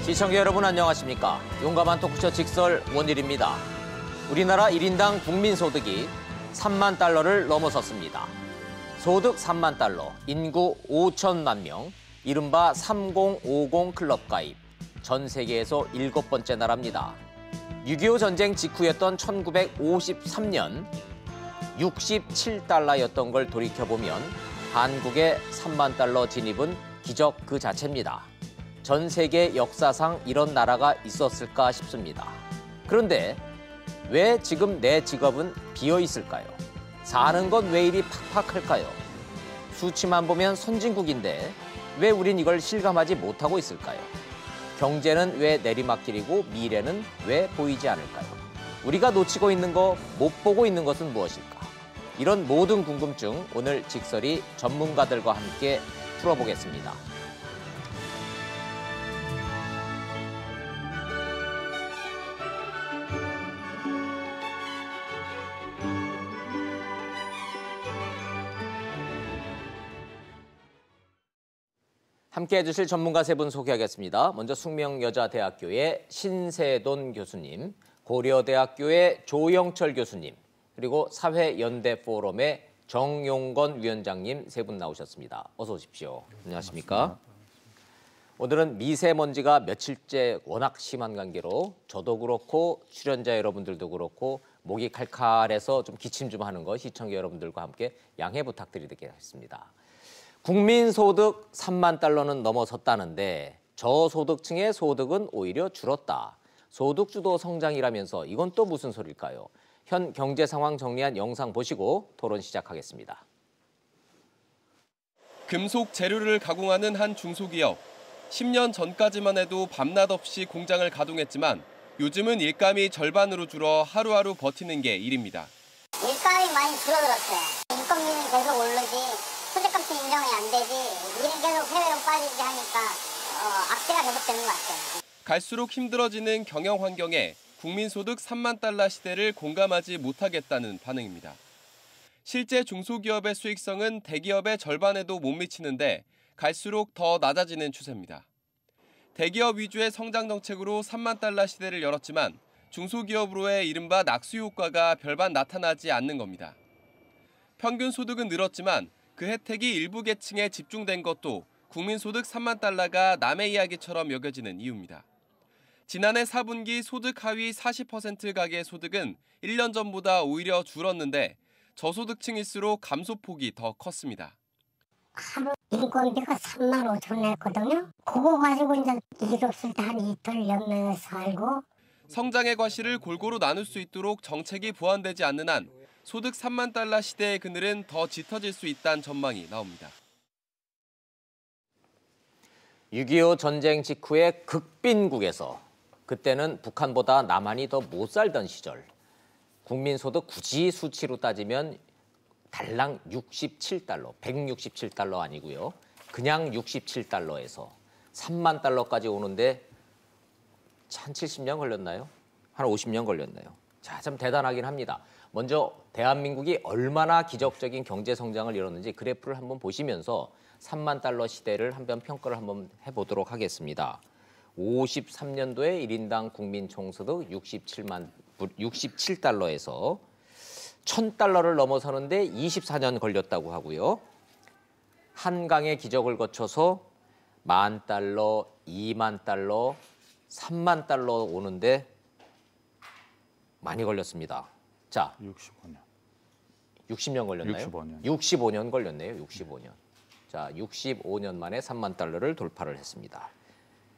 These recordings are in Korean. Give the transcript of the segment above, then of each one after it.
시청자 여러분 안녕하십니까? 용감한 토크쇼 직설 원일입니다. 우리나라 1인당 국민소득이 3만 달러를 넘어섰습니다. 소득 3만 달러, 인구 5천만 명, 이른바 3050 클럽 가입, 전 세계에서 7번째 나라입니다. 6.25 전쟁 직후였던 1953년 67달러였던 걸 돌이켜보면 한국의 3만 달러 진입은 기적 그 자체입니다. 전 세계 역사상 이런 나라가 있었을까 싶습니다. 그런데 왜 지금 내 직업은 비어 있을까요? 사는 건 왜 이리 팍팍할까요? 수치만 보면 선진국인데 왜 우린 이걸 실감하지 못하고 있을까요? 경제는 왜 내리막길이고 미래는 왜 보이지 않을까요? 우리가 놓치고 있는 거, 못 보고 있는 것은 무엇일까? 이런 모든 궁금증 오늘 직설이 전문가들과 함께 풀어보겠습니다. 함께 해주실 전문가 세 분 소개하겠습니다. 먼저 숙명여자대학교의 신세돈 교수님, 고려대학교의 조영철 교수님, 그리고 사회연대포럼의 정용건 위원장님 세 분 나오셨습니다. 어서 오십시오. 안녕하십니까? 오늘은 미세먼지가 며칠째 워낙 심한 관계로 저도 그렇고 출연자 여러분들도 그렇고 목이 칼칼해서 좀 기침 좀 하는 거 시청자 여러분들과 함께 양해 부탁드리겠습니다. 국민소득 3만 달러는 넘어섰다는데 저소득층의 소득은 오히려 줄었다. 소득주도 성장이라면서 이건 또 무슨 소릴까요? 현 경제 상황 정리한 영상 보시고 토론 시작하겠습니다. 금속 재료를 가공하는 한 중소기업. 10년 전까지만 해도 밤낮 없이 공장을 가동했지만 요즘은 일감이 절반으로 줄어 하루하루 버티는 게 일입니다. 일감이 많이 줄어들었어요. 인건비는 계속 오르지. 소득값이 인정이 안 되지, 일은 계속 해외로 빠지지 하니까 악재가 계속되는 것 같아요. 갈수록 힘들어지는 경영 환경에 국민소득 3만 달러 시대를 공감하지 못하겠다는 반응입니다. 실제 중소기업의 수익성은 대기업의 절반에도 못 미치는데 갈수록 더 낮아지는 추세입니다. 대기업 위주의 성장 정책으로 3만 달러 시대를 열었지만 중소기업으로의 이른바 낙수 효과가 별반 나타나지 않는 겁니다. 평균 소득은 늘었지만 그 혜택이 일부 계층에 집중된 것도 국민소득 3만 달러가 남의 이야기처럼 여겨지는 이유입니다. 지난해 4분기 소득 하위 40% 가계 소득은 1년 전보다 오히려 줄었는데 저소득층일수록 감소폭이 더 컸습니다. 하루 인건비가 3만 5천 냈거든요. 그거 가지고 이제 일 없을 때 한 이틀 연면에 살고. 성장의 과실을 골고루 나눌 수 있도록 정책이 보완되지 않는 한 소득 3만 달러 시대의 그늘은 더 짙어질 수 있다는 전망이 나옵니다. 6.25 전쟁 직후의 극빈국에서 그때는 북한보다 남한이 더 못 살던 시절 국민소득 굳이 수치로 따지면 달랑 67달러, 167달러 아니고요. 그냥 67달러에서 3만 달러까지 오는데 한 70년 걸렸나요? 한 50년 걸렸나요? 자, 참 대단하긴 합니다. 먼저 대한민국이 얼마나 기적적인 경제 성장을 이뤘는지 그래프를 한번 보시면서 3만 달러 시대를 한번 평가를 한번 해보도록 하겠습니다. 53년도에 1인당 국민 총소득 67달러에서 1000달러를 넘어서는데 24년 걸렸다고 하고요. 한강의 기적을 거쳐서 10,000달러, 20,000달러, 30,000달러 오는데 많이 걸렸습니다. 자, 65년. 60년 걸렸나요? 65년. 65년 걸렸네요. 65년. 자, 65년 만에 3만 달러를 돌파를 했습니다.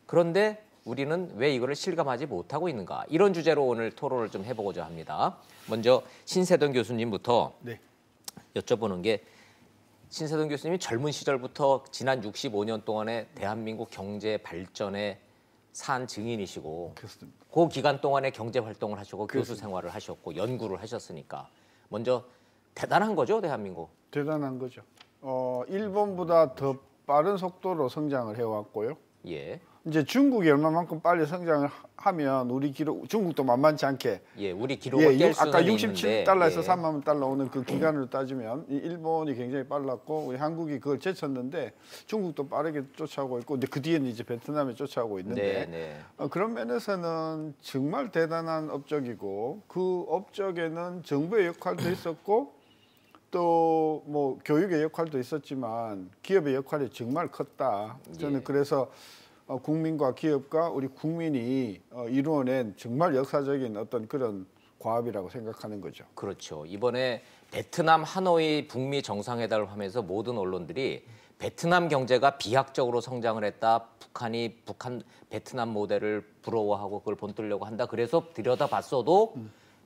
그런데 우리는 왜 이거를 실감하지 못하고 있는가? 이런 주제로 오늘 토론을 좀 해보고자 합니다. 먼저 신세돈 교수님부터 네. 여쭤보는 게 신세돈 교수님이 젊은 시절부터 지난 65년 동안의 대한민국 경제 발전의 산 증인이시고 그렇습니다. 그 기간 동안에 경제 활동을 하시고 그렇습니다. 교수 생활을 하셨고 연구를 하셨으니까 먼저 대단한 거죠, 대한민국. 대단한 거죠. 일본보다 더 빠른 속도로 성장을 해왔고요. 예. 이제 중국이 얼마만큼 빨리 성장을 하면 우리 기록 중국도 만만치 않게 우리 기록을 깰 수는 아까 있는데 67달러에서 3만 달러 오는 그 기간으로 따지면 일본이 굉장히 빨랐고 우리 한국이 그걸 제쳤는데 중국도 빠르게 쫓아오고 있고 근데 그 뒤에는 이제 베트남이 쫓아오고 있는데 그런 면에서는 정말 대단한 업적이고 그 업적에는 정부의 역할도 있었고 또 뭐 교육의 역할도 있었지만 기업의 역할이 정말 컸다. 저는 그래서 국민과 기업과 우리 국민이 이루어낸 정말 역사적인 어떤 그런 과업이라고 생각하는 거죠. 그렇죠. 이번에 베트남 하노이 북미 정상회담을 하면서 모든 언론들이 베트남 경제가 비약적으로 성장을 했다. 북한이 베트남 모델을 부러워하고 그걸 본뜨려고 한다. 그래서 들여다봤어도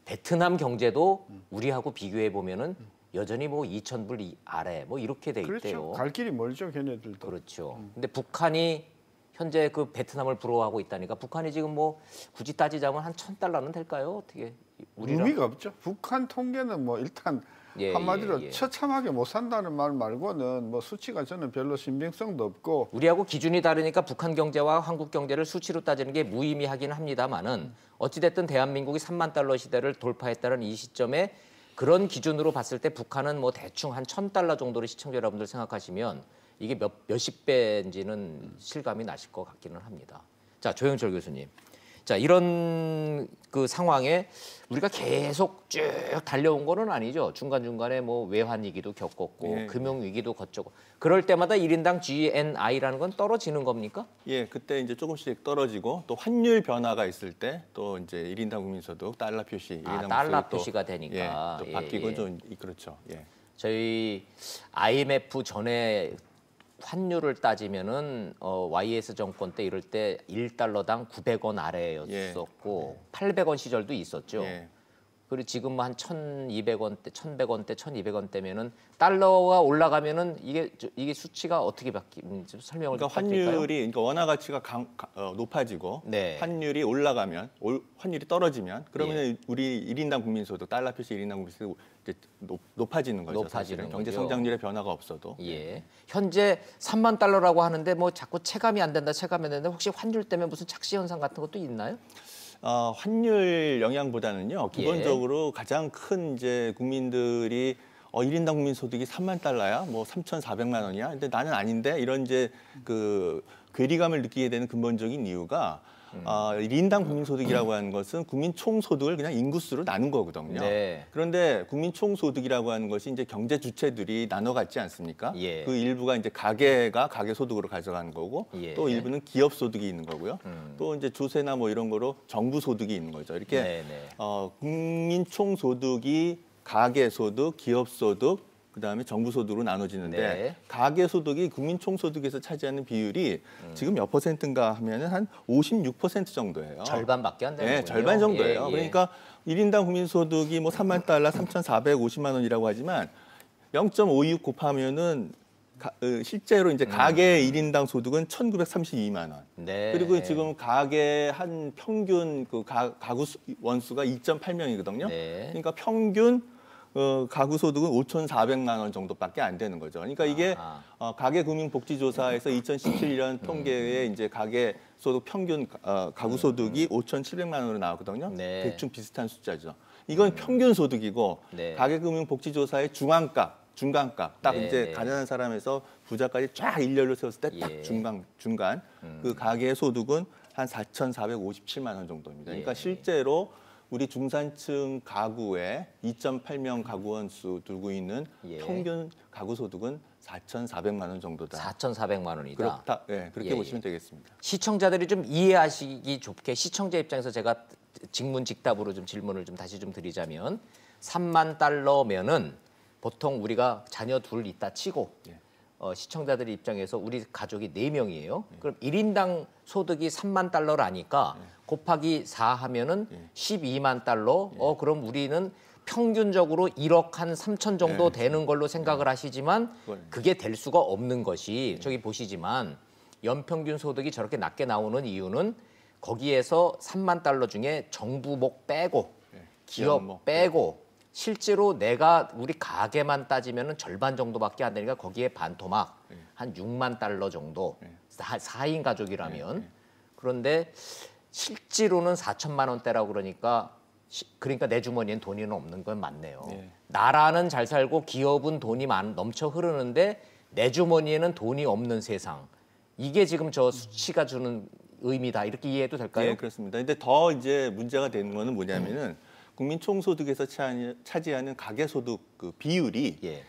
베트남 경제도 우리하고 비교해 보면은 여전히 뭐 2,000불 아래 뭐 이렇게 돼 있대요. 그렇죠. 갈 길이 멀죠, 걔네들도. 그렇죠. 근데 북한이 현재 그 베트남을 부러워하고 있다니까 북한이 지금 뭐 굳이 따지자면 한 1,000달러는 될까요? 어떻게 의미가 없죠. 북한 통계는 뭐 일단 한마디로 처참하게 못 산다는 말 말고는 뭐 수치가 저는 별로 신빙성도 없고 우리하고 기준이 다르니까 북한 경제와 한국 경제를 수치로 따지는 게 무의미하긴 합니다만은 어찌됐든 대한민국이 3만 달러 시대를 돌파했다는 이 시점에 그런 기준으로 봤을 때 북한은 뭐 대충 한 1,000달러 정도로 시청자 여러분들 생각하시면 이게 몇십 배인지는 실감이 나실 것 같기는 합니다. 자, 조영철 교수님. 자, 이런 그 상황에 우리가 계속 쭉 달려온 거는 아니죠. 중간중간에 뭐 외환 위기도 겪었고 금융 위기도 거쳤고 그럴 때마다 1인당 GNI라는 건 떨어지는 겁니까? 그때 이제 조금씩 떨어지고 또 환율 변화가 있을 때 또 이제 1인당 국민소득 달러 표시, 1인당 달러 표시가 되니까 또 바뀌고 좀 그렇죠. 저희 IMF 전에 환율을 따지면은 YS 정권 때 이럴 때 1달러당 900원 아래였었고 800원 시절도 있었죠. 그리고 지금 한 1,200원대, 1,100원대, 1,200원대면은 달러가 올라가면은 이게 수치가 어떻게 바뀌는지 설명을 그러니까 환율이 그러니까 원화 가치가 높아지고 환율이 올라가면 환율이 떨어지면 그러면 우리 1인당 국민소득 달러 표시 1인당 국민소득 이제 높아지는 거죠. 사실은 경제 성장률의 변화가 없어도. 현재 3만 달러라고 하는데 뭐 자꾸 체감이 안 된다, 체감이 안 된다. 혹시 환율 때문에 무슨 착시 현상 같은 것도 있나요? 환율 영향보다는요. 기본적으로 가장 큰 이제 국민들이 1인당 국민 소득이 3만 달러야, 뭐 3,400만 원이야. 근데 나는 아닌데 이런 이제 그 괴리감을 느끼게 되는 근본적인 이유가 1인당 국민소득이라고 하는 것은 국민 총소득을 그냥 인구수로 나눈 거거든요. 그런데 국민 총소득이라고 하는 것이 이제 경제 주체들이 나눠 갖지 않습니까? 그 일부가 이제 가계가 가계 소득으로 가져가는 거고 또 일부는 기업 소득이 있는 거고요. 또 이제 조세나 뭐 이런 거로 정부 소득이 있는 거죠. 이렇게 국민 총소득이 가계 소득, 기업 소득, 그다음에 정부 소득으로 나눠지는데 가계 소득이 국민 총소득에서 차지하는 비율이 지금 몇 퍼센트인가 하면은 한 56% 정도예요. 절반밖에 안 되는군요. 절반 정도예요. 그러니까 1인당 국민 소득이 뭐 3만 달러, 3,450만 원이라고 하지만 0.56 곱하면은 실제로 이제 가계 1인당 소득은 1,932만 원. 그리고 지금 가계 한 평균 그 가구 원수가 2.8명이거든요. 그러니까 평균 가구 소득은 5,400만 원 정도밖에 안 되는 거죠. 그러니까 이게 가계금융복지조사에서 2017년 통계에 이제 가계 소득 평균 가구 소득이 5,700만 원으로 나왔거든요. 대충 비슷한 숫자죠. 이건 평균 소득이고 가계금융복지조사의 중간값, 딱 이제 가난한 사람에서 부자까지 쫙 일렬로 세웠을 때 딱 중간 그 가계 소득은 한 4,457만 원 정도입니다. 그러니까 실제로 우리 중산층 가구의 2.8명 가구원 수 두고 있는 평균 가구 소득은 4,400만 원 정도다. 4,400만 원이다. 그렇게 보시면 되겠습니다. 시청자들이 좀 이해하시기 좋게 시청자 입장에서 제가 직문직답으로 좀 질문을 좀 다시 좀 드리자면 3만 달러면은 보통 우리가 자녀 둘 있다 치고 시청자들 입장에서 우리 가족이 4명이에요. 그럼 1인당 소득이 3만 달러라니까 곱하기 4 하면은 12만 달러. 그럼 우리는 평균적으로 1억 한 3천 정도 되는 걸로 생각을 하시지만 그게 될 수가 없는 것이 저기 보시지만 연평균 소득이 저렇게 낮게 나오는 이유는 거기에서 3만 달러 중에 정부목 빼고 기업 빼고 실제로 내가 우리 가게만 따지면은 절반 정도밖에 안 되니까 거기에 반토막 한 6만 달러 정도 4인 가족이라면 그런데 실제로는 4천만 원대라고 그러니까 내 주머니엔 돈이 없는 건 맞네요. 예. 나라는 잘 살고 기업은 돈이 넘쳐 흐르는데 내 주머니에는 돈이 없는 세상. 이게 지금 저 수치가 주는 의미다. 이렇게 이해해도 될까요? 네, 그렇습니다. 근데 더 이제 문제가 되는 거는 뭐냐면은 국민 총소득에서 차지하는 가계소득 그 비율이 예.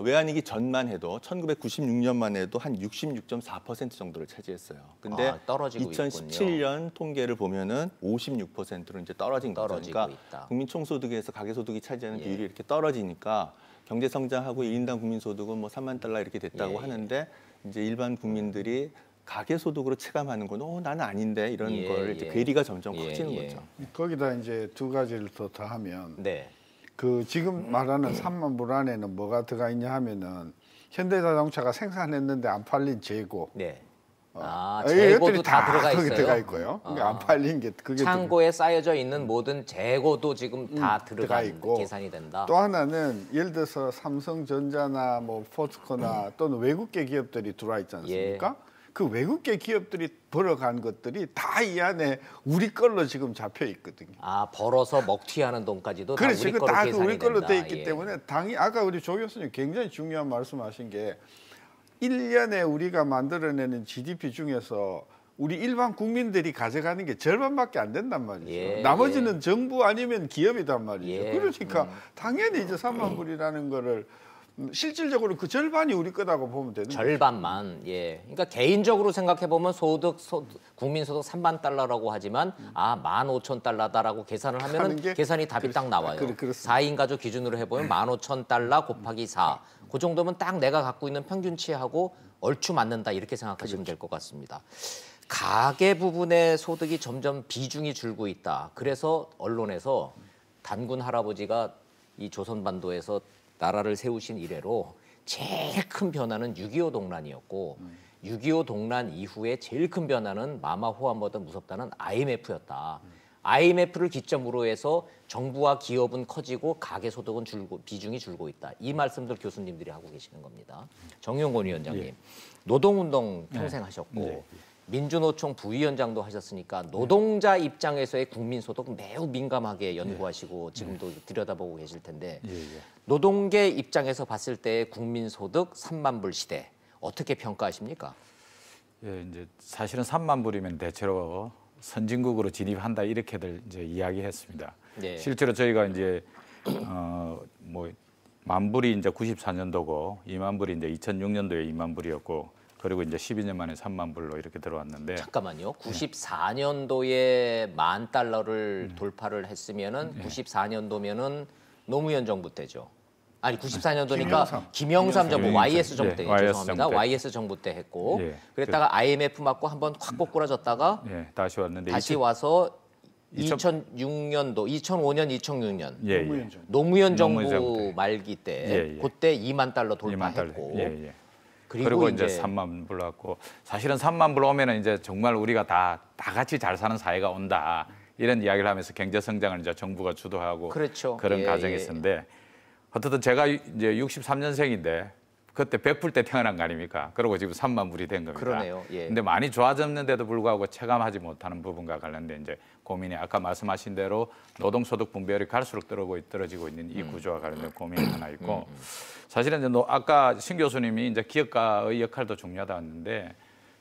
외환위기 전만 해도 1996년만 해도 한 66.4% 정도를 차지했어요. 근데 떨어지고 2017년 통계를 보면은 56%로 이제 떨어진 거죠. 그러니까 있다. 국민 총소득에서 가계소득이 차지하는 예. 비율이 이렇게 떨어지니까 경제 성장하고 1인당 국민소득은 뭐 3만 달러 이렇게 됐다고 예. 하는데 이제 일반 국민들이 가계소득으로 체감하는 건 나는 아닌데 이런 예, 걸 이제 예. 괴리가 점점 예, 커지는 예. 거죠. 거기다 이제 두 가지를 더 더하면 네. 그 지금 말하는 3만 불 안에는 뭐가 들어가 있냐 하면은 현대자동차가 생산했는데 안 팔린 재고. 네. 이것들이 재고도 다 들어가 거기 있어요. 들어가 있고요. 그러니까 안 팔린 게 그게 창고에 쌓여져 있는 모든 재고도 지금 다 들어가 있고 계산이 된다. 또 하나는 예를 들어서 삼성전자나 뭐 포스코나 또는 외국계 기업들이 들어와 있지 않습니까? 그 외국계 기업들이 벌어간 것들이 다 이 안에 우리 걸로 지금 잡혀 있거든요. 벌어서 먹튀하는 돈까지도 다 그렇죠. 우리 걸로 다 계산이 우리 걸로 된다. 돼 있기 예. 때문에 당이 아까 우리 조 교수님 굉장히 중요한 말씀하신 게 1년에 우리가 만들어내는 GDP 중에서 우리 일반 국민들이 가져가는 게 절반밖에 안 된단 말이죠. 예, 나머지는 정부 아니면 기업이단 말이죠. 예. 그러니까 당연히 이제 3만 불이라는 거를 실질적으로 그 절반이 우리 거다고 보면 되는 거죠. 절반만. 예. 그러니까 개인적으로 생각해 보면 국민소득 3만 달러라고 하지만 15,000달러다라고 계산을 하면 계산이 답이 딱 나와요. 4인 가족 기준으로 해보면 15,000달러 곱하기 4. 그 정도면 딱 내가 갖고 있는 평균치하고 얼추 맞는다 이렇게 생각하시면 될 것 같습니다. 가계 부분의 소득이 점점 비중이 줄고 있다. 그래서 언론에서 단군 할아버지가 이 조선반도에서 나라를 세우신 이래로 제일 큰 변화는 6.25 동란이었고 6.25 동란 이후에 제일 큰 변화는 마마호함보다 무섭다는 IMF였다. IMF를 기점으로 해서 정부와 기업은 커지고 가계소득은 비중이 줄고 있다. 이 말씀들 교수님들이 하고 계시는 겁니다. 정용곤 위원장님, 노동운동 평생 하셨고 민주노총 부위원장도 하셨으니까 노동자 입장에서의 국민소득 매우 민감하게 연구하시고 지금도 들여다보고 계실 텐데 노동계 입장에서 봤을 때 국민소득 3만 불 시대 어떻게 평가하십니까? 예, 이제 사실은 3만 불이면 대체로 선진국으로 진입한다 이렇게들 이제 이야기했습니다. 네. 실제로 저희가 이제 만 불이 이제 94년도고 2만 불이 이제 2006년도에 2만 불이었고 그리고 이제 12년 만에 3만 불로 이렇게 들어왔는데 잠깐만요. 94년도에 $10,000를 돌파를 했으면은 94년도면은 노무현 정부 때죠. 아니 94년도니까 김영삼 정부 YS 정부 때 죄송합니다. YS 정부 때 했고 그랬다가 IMF 맞고 한번 확 꼬꾸라졌다가 다시 왔는데 다시 와서 2006년도, 2005년, 2006년 노무현 정부 말기 때 그때 $20,000 돌파했고 그리고 이제 3만 불 왔고 사실은 3만 불 오면은 이제 정말 우리가 다 같이 잘 사는 사회가 온다 이런 이야기를 하면서 경제 성장을 이제 정부가 주도하고 그런 과정이 있었는데 어쨌든 제가 이제 63년생인데 그때 100불 때 태어난 거 아닙니까? 그리고 지금 3만 불이 된 겁니다. 그러네요. 근데 많이 좋아졌는데도 불구하고 체감하지 못하는 부분과 관련된 이제 고민이 아까 말씀하신 대로 노동소득 분배율이 갈수록 떨어지고 있는 이 구조와 관련된 고민이 하나 있고 사실은 이제 아까 신 교수님이 이제 기업가의 역할도 중요하다 했는데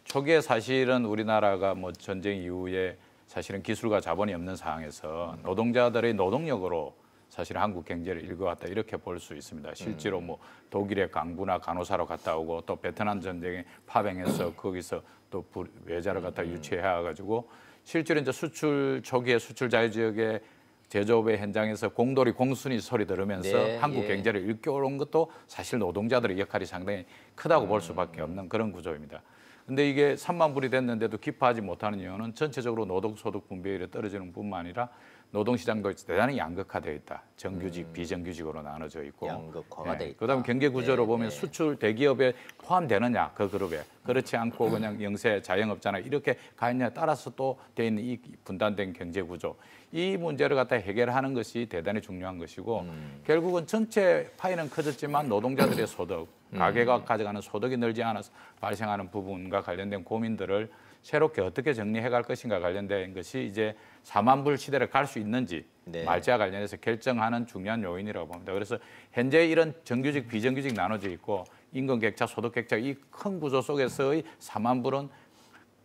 초기에 사실은 우리나라가 뭐 전쟁 이후에 사실은 기술과 자본이 없는 상황에서 노동자들의 노동력으로 사실 한국 경제를 일궈왔다 이렇게 볼 수 있습니다. 실제로 뭐 독일의 강부나 간호사로 갔다 오고 또 베트남 전쟁에 파병해서 거기서 또 외자를 갖다 유치해가지고 실제로 이제 수출 초기에 수출 자유 지역의 제조업의 현장에서 공돌이 공순이 소리 들으면서 한국 경제를 일깨우는 것도 사실 노동자들의 역할이 상당히 크다고 볼 수밖에 없는 그런 구조입니다. 근데 이게 3만 불이 됐는데도 기파하지 못하는 이유는 전체적으로 노동소득 분배율이 떨어지는 뿐만 아니라 노동시장도 대단히 양극화되어 있다. 정규직, 비정규직으로 나눠져 있고. 양극화가 돼 있다. 그다음 경제 구조로 보면 수출 대기업에 포함되느냐 그 그룹에 그렇지 않고 그냥 영세 자영업자나 이렇게 가느냐에 따라서 또 돼 있는 이 분단된 경제 구조. 이 문제를 갖다 해결하는 것이 대단히 중요한 것이고 결국은 전체 파이는 커졌지만 노동자들의 소득, 가계가 가져가는 소득이 늘지 않아서 발생하는 부분과 관련된 고민들을 새롭게 어떻게 정리해갈 것인가 관련된 것이 이제 4만 불 시대를 갈 수 있는지 네. 말지와 관련해서 결정하는 중요한 요인이라고 봅니다. 그래서 현재 이런 정규직, 비정규직 나눠져 있고 임금 격차, 소득 격차 이 큰 구조 속에서의 4만 불은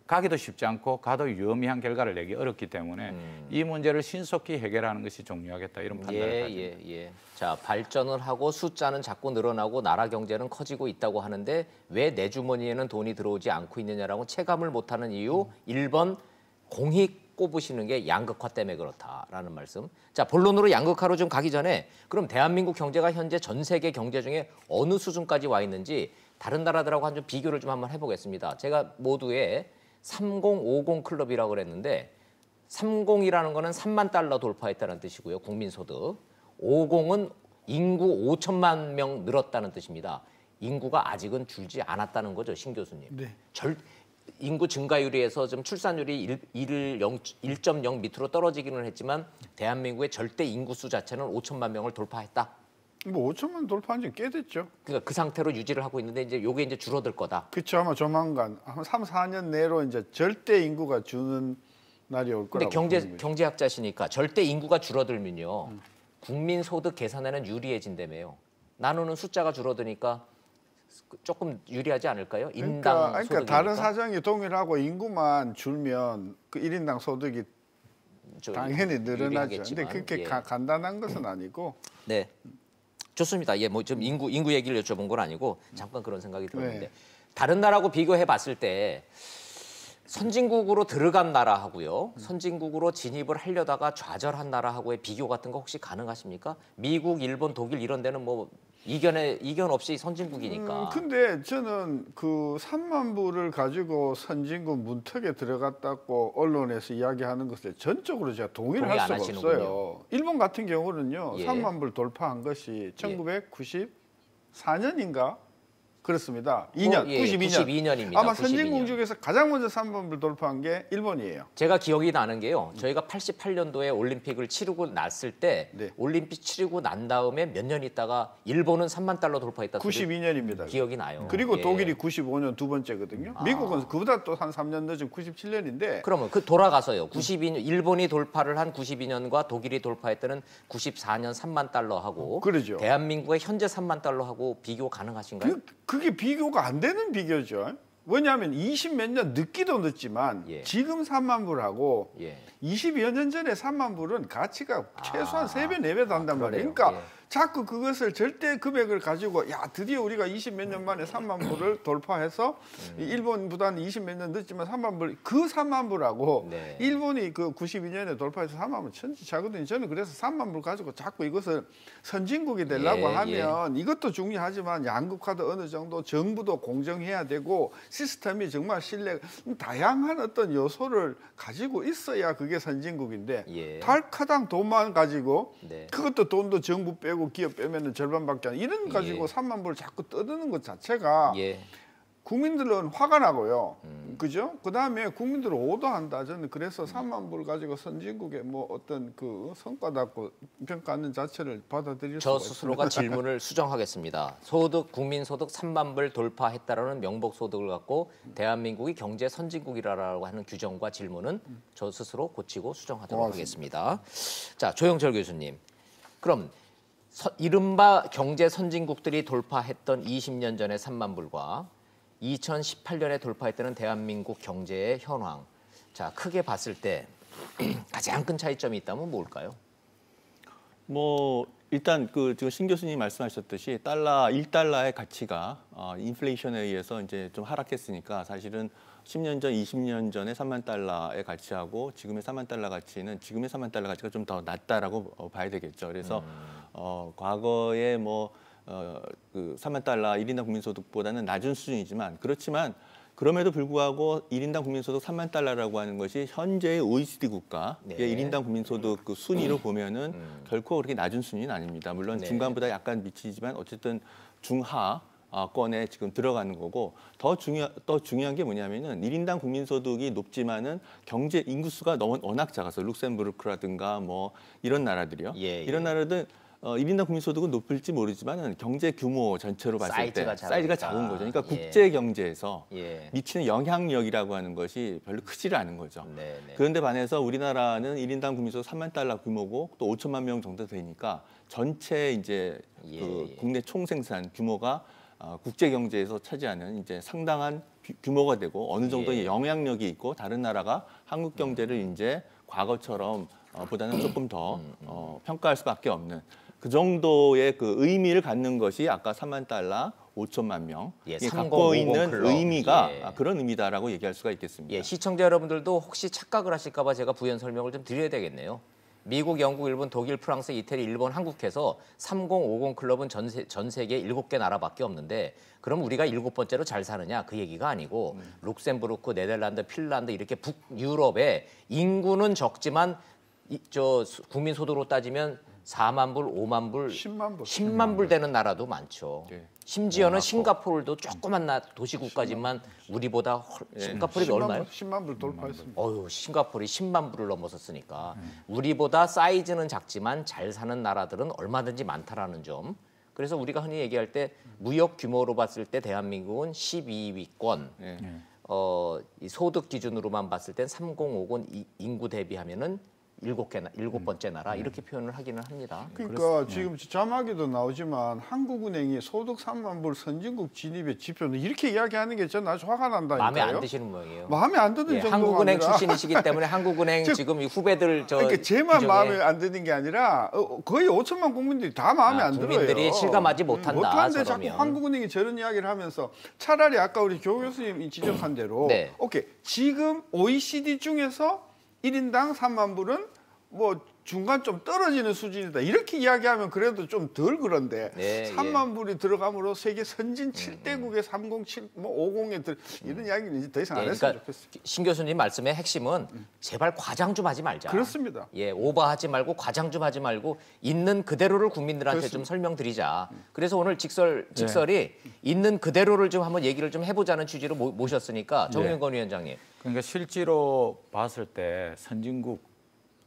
가기도 쉽지 않고 가도 유의미한 결과를 내기 어렵기 때문에 이 문제를 신속히 해결하는 것이 중요하겠다 이런 판단을 가집니다. 예. 자, 발전을 하고 숫자는 자꾸 늘어나고 나라 경제는 커지고 있다고 하는데 왜 내 주머니에는 돈이 들어오지 않고 있느냐라고 체감을 못하는 이유 1번 공익 꼽으시는 게 양극화 때문에 그렇다라는 말씀. 자, 본론으로 양극화로 좀 가기 전에 그럼 대한민국 경제가 현재 전 세계 경제 중에 어느 수준까지 와 있는지 다른 나라들하고 좀 비교를 좀 한번 해보겠습니다. 제가 모두에 3050 클럽이라고 그랬는데 30이라는 거는 3만 달러 돌파했다는 뜻이고요. 국민소득. 50은 인구 5천만 명 늘었다는 뜻입니다. 인구가 아직은 줄지 않았다는 거죠, 신 교수님. 네. 인구 증가율에서 좀 출산율이 1.0 밑으로 떨어지기는 했지만 대한민국의 절대 인구수 자체는 5천만 명을 돌파했다. 뭐 5천만 돌파한 지 꽤 됐죠. 그러니까 그 상태로 유지를 하고 있는데 이제 요게 이제 줄어들 거다. 그렇죠. 아마 조만간 한 3, 4년 내로 이제 절대 인구가 주는 날이 올 거라고. 근데 경제학자시니까 절대 인구가 줄어들면요. 국민 소득 계산에는 유리해진다며요. 나누는 숫자가 줄어드니까 조금 유리하지 않을까요? 인당 그러니까 소득이니까. 다른 사정이 동일하고 인구만 줄면 그 1인당 소득이 당연히 늘어나죠. 근데 그렇게 간단한 것은 아니고. 네. 좋습니다. 예, 뭐 좀 인구 얘기를 여쭤본 건 아니고 잠깐 그런 생각이 들었는데 네. 다른 나라하고 비교해 봤을 때 선진국으로 들어간 나라하고요. 선진국으로 진입을 하려다가 좌절한 나라하고의 비교 같은 거 혹시 가능하십니까? 미국, 일본, 독일 이런 데는 뭐 이견 없이 선진국이니까. 근데 저는 그 3만 불을 가지고 선진국 문턱에 들어갔다고 언론에서 이야기하는 것에 전적으로 제가 동의를 할 수가 없어요. 일본 같은 경우는요. 예. 3만 불 돌파한 것이 1994년인가? 그렇습니다. 2년, 92년입니다. 아마 선진국 중에서 가장 먼저 3만 불 돌파한 게 일본이에요. 제가 기억이 나는 게요. 저희가 88년도에 올림픽을 치르고 났을 때 네. 올림픽 치르고 난 다음에 몇 년 있다가 일본은 3만 달러 돌파했다. 92년입니다. 기억이 나요. 그리고 예. 독일이 95년 두 번째거든요. 미국은 그보다 또 한 3년 늦은 97년인데. 그러면 그 돌아가서요. 92년 일본이 돌파를 한 92년과 독일이 돌파했다는 94년 3만 달러하고 그러죠. 대한민국의 현재 3만 달러하고 비교 가능하신가요? 그게 비교가 안 되는 비교죠. 왜냐하면 20몇 년 늦기도 늦지만 예. 지금 3만 불하고 예. 20여 년 전에 3만 불은 가치가 최소한 3배, 4배도 한단 말이에요. 그러니까 자꾸 그것을 절대 금액을 가지고 야 드디어 우리가 20몇 년 만에 3만 불을 돌파해서 일본보다는 20몇 년 늦지만 3만 불, 그 3만 불하고 네. 일본이 그 92년에 돌파해서 3만 불 천지차거든요. 저는 그래서 3만 불 가지고 자꾸 이것을 선진국이 되려고 하면 이것도 중요하지만 양극화도 어느 정도 정부도 공정해야 되고 시스템이 정말 다양한 어떤 요소를 가지고 있어야 그게 선진국인데 달카당 돈만 가지고 그것도 돈도 정부 빼고 기업 빼면은 절반밖에 안 이런 가지고 3만 불을 자꾸 떠드는 것 자체가 국민들은 화가 나고요. 그죠? 그다음에 국민들을 오도한다. 저는 그래서 3만 불 가지고 선진국의 뭐 어떤 그 성과답고 평가하는 자체를 받아들일 수가 저 있습니다. 스스로가 질문을 수정하겠습니다. 국민소득 3만 불 돌파했다라는 명목소득을 갖고 대한민국이 경제 선진국이라고 하는 규정과 질문은 저 스스로 고치고 수정하도록 하겠습니다. 자, 조영철 교수님. 그럼 이른바 경제 선진국들이 돌파했던 20년 전의 3만 불과 2018년에 돌파했다는 대한민국 경제의 현황. 자, 크게 봤을 때 가장 큰 차이점이 있다면 뭘까요? 뭐 일단 그 지금 신 교수님 말씀하셨듯이 1달러의 가치가 인플레이션에 의해서 이제 좀 하락했으니까 사실은 10년 전, 20년 전에 3만 달러의 가치하고 지금의 3만 달러 가치는 지금의 3만 달러 가치가 좀 더 낮다라고 봐야 되겠죠. 그래서 과거에 그 3만 달러 1인당 국민소득보다는 낮은 수준이지만 그렇지만 그럼에도 불구하고 1인당 국민소득 3만 달러라고 하는 것이 현재의 OECD 국가의 1인당 국민소득 그 순위로 보면은 결코 그렇게 낮은 순위는 아닙니다. 물론 중간보다 약간 미치지만 어쨌든 중하 건에 지금 들어가는 거고 더 중요한 게 뭐냐면은 1인당 국민소득이 높지만은 경제 인구수가 워낙 작아서 룩셈부르크라든가 뭐 이런 나라들이요. 이런 나라들 1인당 국민소득은 높을지 모르지만은 경제 규모 전체로 봤을 때 사이즈가 작은 거죠. 그러니까 국제 경제에서 미치는 영향력이라고 하는 것이 별로 크지를 않은 거죠. 그런데 반해서 우리나라는 1인당 국민소득 3만 달러 규모고 또 5천만 명 정도 되니까 전체 이제 그 국내 총생산 규모가 국제 경제에서 차지하는 이제 상당한 규모가 되고 어느 정도의 영향력이 있고 다른 나라가 한국 경제를 이제 과거처럼 보다는 조금 더 평가할 수밖에 없는 그 정도의 그 의미를 갖는 것이 아까 3만 달러, 5천만 명 갖고 있는 클럽. 의미가 그런 의미다라고 얘기할 수가 있겠습니다. 시청자 여러분들도 혹시 착각을 하실까 봐 제가 부연 설명을 좀 드려야 되겠네요. 미국, 영국, 일본, 독일, 프랑스, 이태리, 일본, 한국해서 3050 클럽은 전 세계 7개 나라밖에 없는데 그럼 우리가 7번째로 잘 사느냐 그 얘기가 아니고 룩셈부르크, 네덜란드, 핀란드 이렇게 북유럽의 인구는 적지만 국민 소득으로 따지면 4만 불, 5만 불, 10만 불 되는 나라도 많죠. 심지어는 싱가포르도 조그만 도시국가지만 우리보다 싱가포르이 얼마요? 10만 불 돌파했습니다. 싱가포르이 10만 불을 넘어섰으니까 우리보다 사이즈는 작지만 잘 사는 나라들은 얼마든지 많다라는 점. 그래서 우리가 흔히 얘기할 때 무역 규모로 봤을 때 대한민국은 12위권. 이 소득 기준으로만 봤을 땐 3050 인구 대비하면은 7번째 나라 이렇게 표현을 하기는 합니다. 그러니까 지금 자막에도 나오지만 한국은행이 소득 3만 불 선진국 진입의 지표는 이렇게 이야기하는 게 저는 아주 화가 난다니까요. 마음에 안 드시는 모양이에요. 마음에 안 드는 정도가 한국은행 아니라 출신이시기 때문에 한국은행 지금 이 후배들 그러니까 제만 마음에 안 드는 게 아니라 거의 5천만 국민들이 다 마음에 안 들어요. 국민들이 실감하지 못한다. 못하는데 자꾸 한국은행이 저런 이야기를 하면서 차라리 아까 우리 교 교수님이 지적한 대로 오케이 지금 OECD 중에서 1인당 3만 불은 뭐 중간 좀 떨어지는 수준이다. 이렇게 이야기하면 그래도 좀 덜 그런데 3만 불이 들어감으로 세계 선진 7대국의 307, 뭐 50에 이런 이야기는 이제 더 이상 안 했으면 좋겠어요. 신 교수님 말씀의 핵심은 제발 과장 좀 하지 말자. 그렇습니다. 오버하지 말고 과장 좀 하지 말고 있는 그대로를 국민들한테 그렇습니다. 좀 설명드리자. 그래서 오늘 직설이 있는 그대로를 좀 한번 얘기를 좀 해보자는 취지로 모셨으니까 정윤건 위원장님. 그러니까 실제로 봤을 때 선진국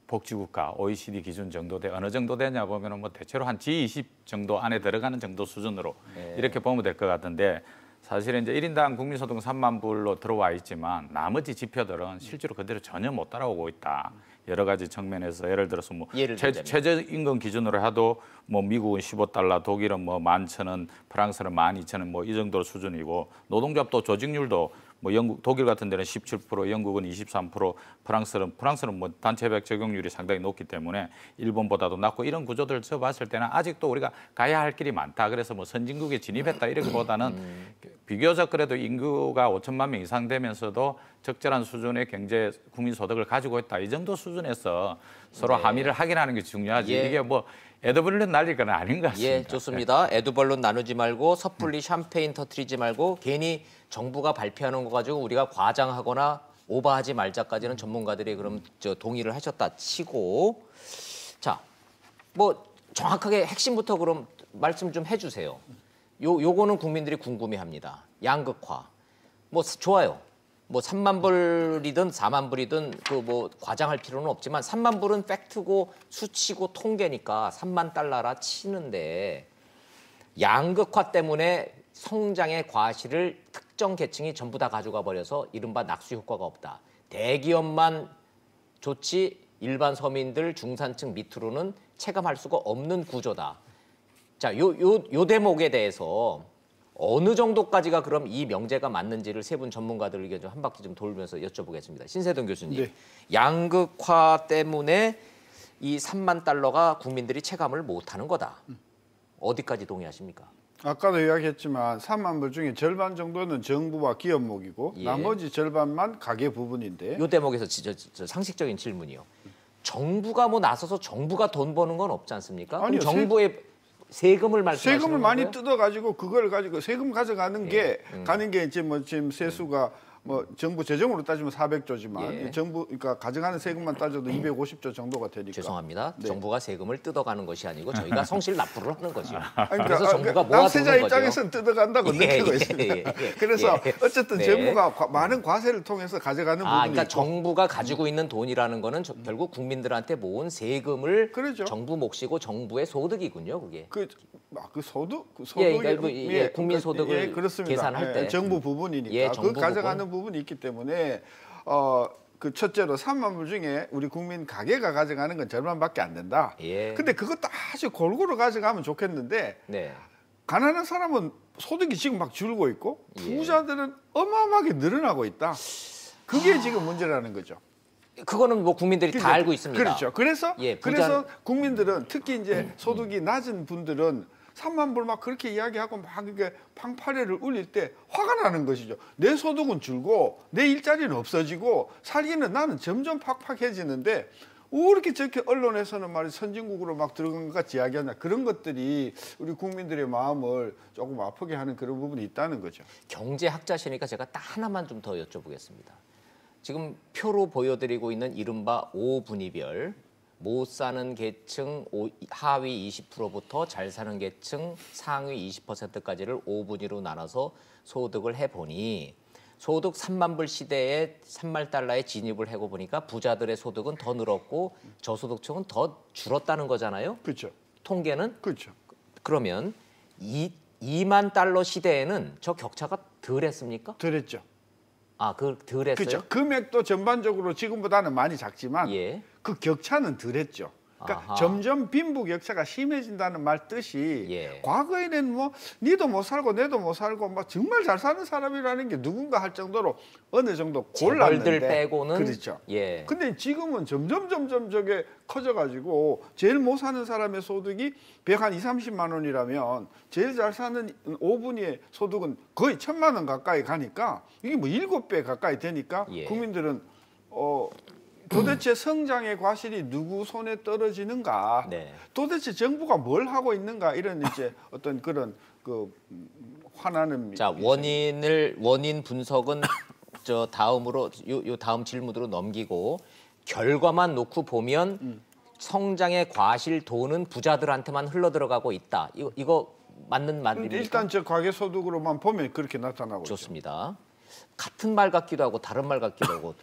복지국가 OECD 기준 정도 어느 정도 되냐 보면은 뭐 대체로 한 G20 정도 안에 들어가는 정도 수준으로 이렇게 보면 될 것 같은데 사실은 이제 1인당 국민소득은 3만 불로 들어와 있지만 나머지 지표들은 실제로 그대로 전혀 못 따라오고 있다. 여러 가지 측면에서 예를 들어서 뭐 최저임금 기준으로 해도 뭐 미국은 15달러, 독일은 뭐 11,000원, 프랑스는 12,000원 뭐 이 정도 수준이고 노동조합도 조직률도 뭐 영국, 독일 같은 데는 17%, 영국은 23%, 프랑스는 뭐 단체백 적용률이 상당히 높기 때문에 일본보다도 낮고 이런 구조들을 봤을 때는 아직도 우리가 가야 할 길이 많다. 그래서 뭐 선진국에 진입했다 이렇게보다는 비교적 그래도 인구가 5천만 명 이상 되면서도 적절한 수준의 경제 국민 소득을 가지고 있다. 이 정도 수준에서 서로 함의를 확인하는 게 중요하지. 이게 뭐 에드벌룬 날릴 건 아닌 것 같습니다. 좋습니다. 에드벌룬 나누지 말고 섣불리 샴페인 터트리지 말고 괜히 정부가 발표하는 거 가지고 우리가 과장하거나 오버하지 말자까지는 전문가들이 그럼 동의를 하셨다 치고 자, 뭐 정확하게 핵심부터 그럼 말씀 좀 해주세요. 요거는 국민들이 궁금해합니다. 양극화. 뭐 좋아요. 뭐 3만 불이든 4만 불이든 그 뭐 과장할 필요는 없지만 3만 불은 팩트고 수치고 통계니까 3만 달러라 치는데 양극화 때문에 성장의 과실을 특정 계층이 전부 다 가져가 버려서 이른바 낙수 효과가 없다. 대기업만 좋지 일반 서민들 중산층 밑으로는 체감할 수가 없는 구조다. 자, 요 대목에 대해서 어느 정도까지가 그럼 이 명제가 맞는지를 세 분 전문가들 의견 좀 한 바퀴 좀 돌면서 여쭤보겠습니다. 신세동 교수님. 양극화 때문에 이 3만 달러가 국민들이 체감을 못하는 거다. 어디까지 동의하십니까? 아까도 이야기했지만 3만 불 중에 절반 정도는 정부와 기업목이고 나머지 절반만 가계 부분인데 이 대목에서 저 상식적인 질문이요. 정부가 뭐 나서서 정부가 돈 버는 건 없지 않습니까? 아니요. 정부의 세금을 말씀하시는 세금을 건가요? 많이 뜯어가지고 그걸 가지고 세금 가져가는 게 가는 게 이제 뭐 지금 세수가 뭐 정부 재정으로 따지면 400조지만 예. 정부 그러니까 가져가는 세금만 따져도 250조 정도가 되니까. 죄송합니다. 네. 정부가 세금을 뜯어가는 것이 아니고 저희가 성실 납부를 하는 거죠. 그러니까 그래서 정부가 납세자 모아두는 거죠. 입장에서는 뜯어간다고 느끼고 있습니다. 그래서 어쨌든 네. 정부가 많은 과세를 통해서 가져가는 부분이 그러니까 있고. 정부가 가지고 있는 돈이라는 거는 결국 국민들한테 모은 세금을 그렇죠. 정부 몫이고 정부의 소득이군요, 그게. 그 소득, 예, 그러니까 뭐, 예, 국민 소득을 예, 그렇습니다. 계산할 때. 정부 부분이니까 예, 그 정부 가져가는 부분. 부분이 있기 때문에 그 첫째로 3만 불 중에 우리 국민 가계가 가져가는 건 절반밖에 안 된다. 예. 근데 그것도 아주 골고루 가져가면 좋겠는데 네. 가난한 사람은 소득이 지금 막 줄고 있고 예. 부자들은 어마어마하게 늘어나고 있다. 그게 지금 문제라는 거죠. 그거는 뭐 국민들이 다 알고 있습니다. 그렇죠. 그래서 예, 그래서 국민들은 특히 이제 소득이 낮은 분들은 3만 불 막 그렇게 이야기하고 막 이게 팡파레를 울릴 때 화가 나는 것이죠. 내 소득은 줄고 내 일자리는 없어지고 살기는 나는 점점 팍팍해지는데 왜 이렇게 저렇게 언론에서는 말이 선진국으로 막 들어간 것 같이 이야기하나 그런 것들이 우리 국민들의 마음을 조금 아프게 하는 그런 부분이 있다는 거죠. 경제학자시니까 제가 딱 하나만 좀 더 여쭤보겠습니다. 지금 표로 보여드리고 있는 이른바 5분위별 못 사는 계층 하위 20%부터 잘 사는 계층 상위 20%까지를 5분위로 나눠서 소득을 해보니 소득 3만 불 시대에 3만 달러에 진입을 하고 보니까 부자들의 소득은 더 늘었고 저소득층은 더 줄었다는 거잖아요. 그렇죠. 통계는 그렇죠. 그러면 2만 달러 시대에는 저 격차가 덜 했습니까? 덜했죠. 덜 했어요? 그렇죠. 금액도 전반적으로 지금보다는 많이 작지만 예. 그 격차는 덜했죠. 그러니까 아하. 점점 빈부격차가 심해진다는 말 뜻이 예. 과거에는 뭐 니도 못 살고 내도 못 살고 막 정말 잘 사는 사람이라는 게 누군가 할 정도로 어느 정도 골랐는데 재벌들 빼고는 그렇죠. 예. 근데 지금은 점점 저게 커져가지고 제일 못 사는 사람의 소득이 120-30만 원이라면 제일 잘 사는 5분위의 소득은 거의 1,000만 원 가까이 가니까 이게 뭐 7배 가까이 되니까 예. 국민들은 도대체 성장의 과실이 누구 손에 떨어지는가? 네. 도대체 정부가 뭘 하고 있는가? 이런 이제 어떤 그런 그 화나는. 자, 원인 분석은 저 다음으로 요 다음 질문으로 넘기고 결과만 놓고 보면 성장의 과실 돈은 부자들한테만 흘러 들어가고 있다. 이거 맞는 말입니까? 일단 저 가계 소득으로만 보면 그렇게 나타나고 있죠. 좋습니다. 같은 말 같기도 하고 다른 말 같기도 하고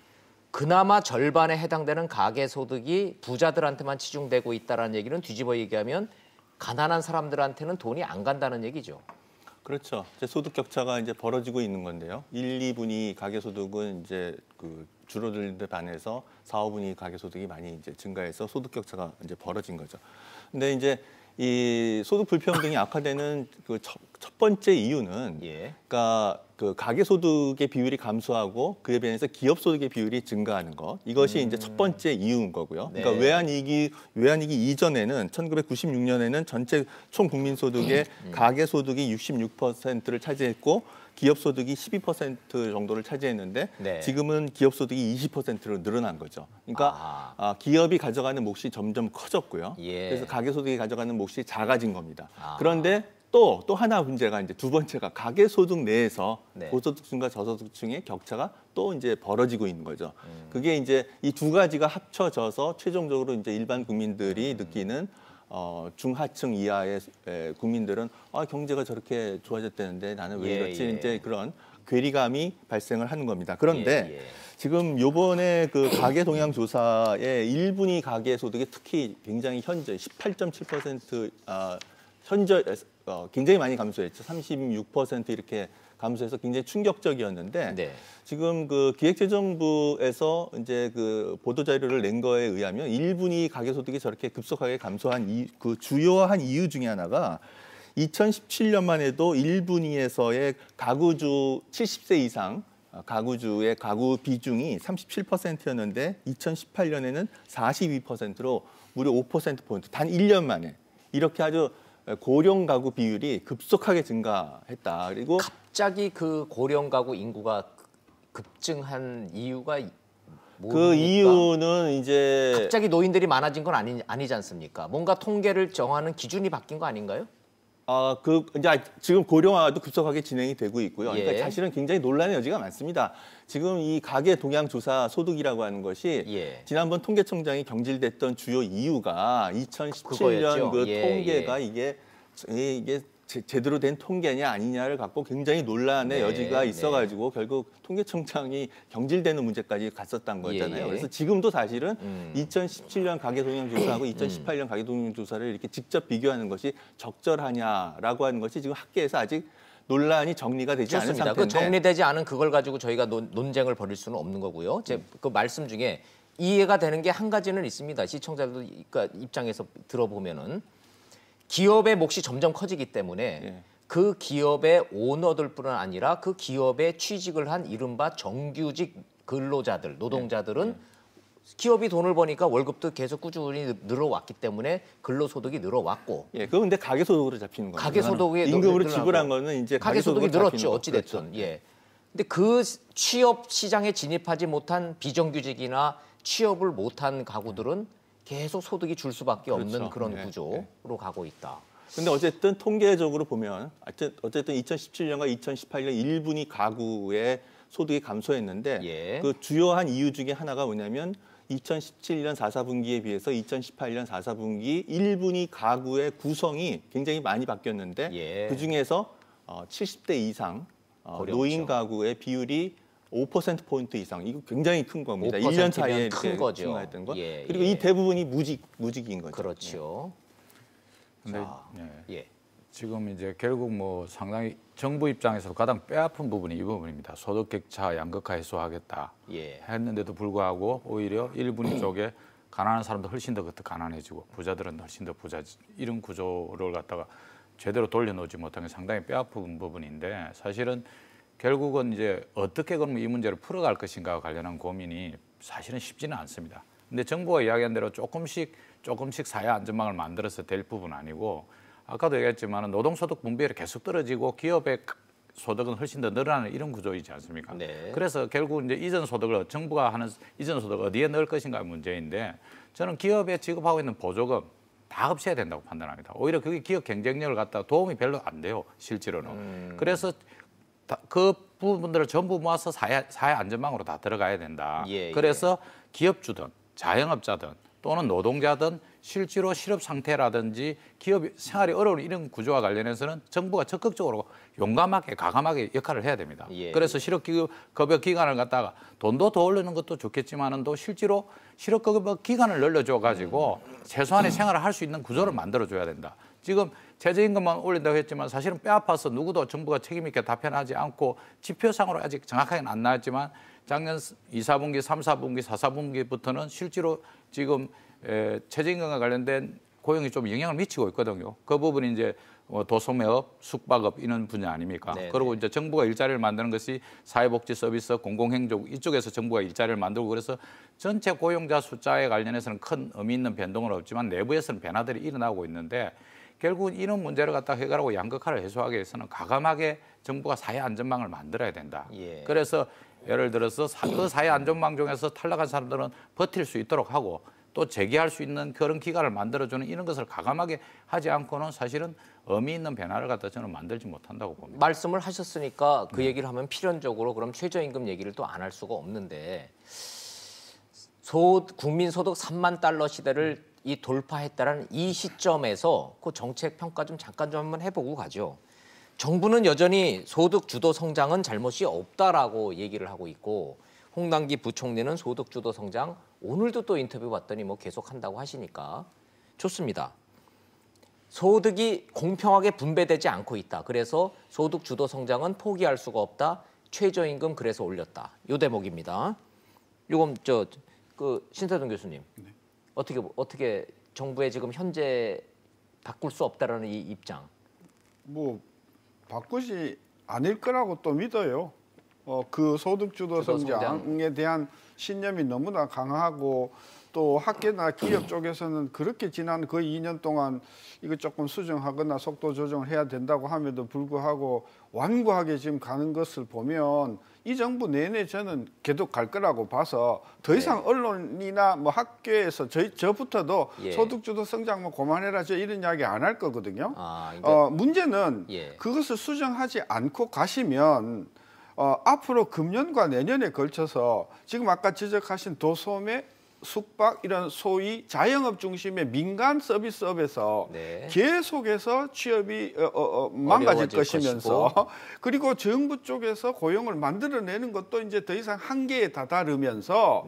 그나마 절반에 해당되는 가계 소득이 부자들한테만 치중되고 있다라는 얘기는 뒤집어 얘기하면 가난한 사람들한테는 돈이 안 간다는 얘기죠. 그렇죠. 이제 소득 격차가 이제 벌어지고 있는 건데요. 1, 2분위 가계 소득은 이제 그 줄어든 데 반해서 4, 5분위 가계 소득이 많이 이제 증가해서 소득 격차가 이제 벌어진 거죠. 근데 이제 이 소득 불평등이 악화되는 그 첫 번째 이유는 그러니까 그 가계 소득의 비율이 감소하고 그에 비해서 기업 소득의 비율이 증가하는 것 이것이 이제 첫 번째 이유인 거고요. 네. 그러니까 외환위기 이전에는 1996년에는 전체 총 국민 소득의 가계 소득이 66%를 차지했고 기업 소득이 12% 정도를 차지했는데 네. 지금은 기업 소득이 20%로 늘어난 거죠. 그러니까 기업이 가져가는 몫이 점점 커졌고요. 예. 그래서 가계 소득이 가져가는 몫이 작아진 겁니다. 아. 그런데 또 하나 문제가 이제 두 번째가 가계 소득 내에서 네. 고소득층과 저소득층의 격차가 또 이제 벌어지고 있는 거죠. 그게 이제 이 두 가지가 합쳐져서 최종적으로 이제 일반 국민들이 느끼는 중하층 이하의 국민들은 경제가 저렇게 좋아졌다는데 나는 왜 이렇지? 이제 그런 괴리감이 발생을 하는 겁니다. 그런데 지금 요번에 그 가계 동향 조사의 1분위 가계 소득이 특히 굉장히 현재 18.7% 현재 굉장히 많이 감소했죠. 36% 이렇게 감소해서 굉장히 충격적이었는데 네. 지금 그 기획재정부에서 이제 그 보도 자료를 낸 거에 의하면 1분위 가계 소득이 저렇게 급속하게 감소한 그 주요한 이유 중에 하나가 2017년만 해도 1분위에서의 가구주 70세 이상 가구주의 가구 비중이 37%였는데 2018년에는 42%로 무려 5%포인트 단 1년 만에 이렇게 아주 고령 가구 비율이 급속하게 증가했다. 그리고 갑자기 그 고령 가구 인구가 급증한 이유가 뭡니까? 그 이유는 이제 갑자기 노인들이 많아진 건 아니지 않습니까? 뭔가 통계를 정하는 기준이 바뀐 거 아닌가요? 이제 지금 고령화도 급속하게 진행이 되고 있고요. 예. 그러니까 사실은 굉장히 논란의 여지가 많습니다. 지금 이 가계 동향 조사 소득이라고 하는 것이 예. 지난번 통계청장이 경질됐던 주요 이유가 2017년 그거였죠. 그 예, 통계가 이게 제대로 된 통계냐 아니냐를 갖고 굉장히 논란의 네, 여지가 있어가지고 결국 통계청장이 경질되는 문제까지 갔었던 거잖아요. 예, 예. 그래서 지금도 사실은 2017년 가계동향조사하고 2018년 가계동향조사를 이렇게 직접 비교하는 것이 적절하냐라고 하는 것이 지금 학계에서 아직 논란이 정리가 되지 않은 좋습니다. 상태인데 그 정리되지 않은 그걸 가지고 저희가 논쟁을 벌일 수는 없는 거고요. 제 그 말씀 중에 이해가 되는 게 한 가지는 있습니다. 시청자들 입장에서 들어보면은 기업의 몫이 점점 커지기 때문에 예. 그 기업의 오너들뿐 아니라 그 기업에 취직을 한 이른바 정규직 근로자들, 노동자들은 기업이 돈을 버니까 월급도 계속 꾸준히 늘어왔기 때문에 근로소득이 늘어왔고. 예, 그건 근데 가계소득으로 잡히는 거예요. 가계소득이 임금으로 지불한 거는 이제 가계소득이 늘었죠. 거. 어찌 됐든. 그렇죠. 예. 근데 그 취업 시장에 진입하지 못한 비정규직이나 취업을 못한 가구들은 계속 소득이 줄 수밖에 없는 그렇죠. 그런 네, 구조로 가고 있다. 근데 어쨌든 통계적으로 보면 어쨌든 2017년과 2018년 1분위 가구의 소득이 감소했는데 예. 그 주요한 이유 중에 하나가 뭐냐면 2017년 4사분기에 비해서 2018년 4사분기 1분위 가구의 구성이 굉장히 많이 바뀌었는데 예. 그중에서 70대 이상 노인 가구의 비율이 5%포인트 이상, 이거 굉장히 큰 겁니다. 1년 사이에 큰 이렇게 거죠. 증가했던 거. 예, 그리고 예. 이 대부분이 무직인 거죠. 그렇죠. 근데 예. 예. 지금 이제 결국 뭐 상당히 정부 입장에서 가장 뼈아픈 부분이 이 부분입니다. 소득 격차 양극화 해소하겠다 예. 했는데도 불구하고 오히려 일분위 쪽에 가난한 사람도 훨씬 더 가난해지고 부자들은 훨씬 더 부자지 이런 구조를 갖다가 제대로 돌려놓지 못한 게 상당히 뼈아픈 부분인데 사실은 결국은 이제 어떻게 그러면 이 문제를 풀어갈 것인가와 관련한 고민이 사실은 쉽지는 않습니다. 근데 정부가 이야기한 대로 조금씩 사회 안전망을 만들어서 될 부분은 아니고 아까도 얘기했지만 노동소득 분배율이 계속 떨어지고 기업의 소득은 훨씬 더 늘어나는 이런 구조이지 않습니까? 네. 그래서 결국 이제 이전 소득을 정부가 하는 이전 소득을 어디에 넣을 것인가 문제인데 저는 기업에 지급하고 있는 보조금 다 없애야 된다고 판단합니다. 오히려 그게 기업 경쟁력을 갖다가 도움이 별로 안 돼요, 실제로는. 그래서 그 부분들을 전부 모아서 사회 안전망으로 다 들어가야 된다. 예, 그래서 기업주든 자영업자든 또는 노동자든 실제로 실업 상태라든지 기업 생활이 어려운 이런 구조와 관련해서는 정부가 적극적으로 용감하게 과감하게 역할을 해야 됩니다. 예, 그래서 실업급여 기간을 갖다가 돈도 더 올리는 것도 좋겠지만은 실제로 실업급여 기간을 늘려줘 가지고 최소한의 생활을 할 수 있는 구조를 만들어줘야 된다. 지금 최저임금만 올린다고 했지만 사실은 뼈아파서 누구도 정부가 책임 있게 답변하지 않고 지표상으로 아직 정확하게는 안 나왔지만 작년 2, 4분기, 3, 4분기, 4, 4분기부터는 실제로 지금 최저임금과 관련된 고용이 좀 영향을 미치고 있거든요. 그 부분이 이제 도소매업, 숙박업 이런 분야 아닙니까? 네네. 그리고 이제 정부가 일자리를 만드는 것이 사회복지 서비스, 공공행정 이쪽에서 정부가 일자리를 만들고 그래서 전체 고용자 숫자에 관련해서는 큰 의미 있는 변동은 없지만 내부에서는 변화들이 일어나고 있는데 결국은 이런 문제를 갖다 해결하고 양극화를 해소하기 위해서는 과감하게 정부가 사회 안전망을 만들어야 된다. 예. 그래서 예를 들어서 그 사회 안전망 중에서 탈락한 사람들은 버틸 수 있도록 하고 또 재기할 수 있는 그런 기간을 만들어주는 이런 것을 과감하게 하지 않고는 사실은 의미 있는 변화를 갖다 저는 만들지 못한다고 봅니다. 말씀을 하셨으니까 그 얘기를 하면 필연적으로 그럼 최저임금 얘기를 또 안 할 수가 없는데 국민소득 3만 달러 시대를 이 돌파했다는 이 시점에서 그 정책 평가 좀 잠깐 좀 한번 해보고 가죠. 정부는 여전히 소득 주도 성장은 잘못이 없다라고 얘기를 하고 있고 홍남기 부총리는 소득 주도 성장 오늘도 또 인터뷰 봤더니 뭐 계속 한다고 하시니까 좋습니다. 소득이 공평하게 분배되지 않고 있다. 그래서 소득 주도 성장은 포기할 수가 없다. 최저임금 그래서 올렸다. 요 대목입니다. 요건 그 신세동 교수님 어떻게 정부의 지금 현재 바꿀 수 없다라는 이 입장. 뭐 바꾸지 않을 거라고 또 믿어요. 그 소득주도 성장에 대한 신념이 너무나 강하고 또 학계나 기업 쪽에서는 그렇게 지난 거의 2년 동안 이거 조금 수정하거나 속도 조정을 해야 된다고 함에도 불구하고 완고하게 지금 가는 것을 보면 이 정부 내내 저는 계속 갈 거라고 봐서 더 이상 언론이나 뭐 학교에서 저부터도 소득주도 성장 뭐 그만해라 저 이런 이야기 안 할 거거든요. 그러니까 문제는 그것을 수정하지 않고 가시면 앞으로 금년과 내년에 걸쳐서 지금 아까 지적하신 도소매, 숙박 이런 소위 자영업 중심의 민간 서비스업에서 계속해서 취업이 망가질 것이면서 그리고 정부 쪽에서 고용을 만들어내는 것도 이제 더 이상 한계에 다다르면서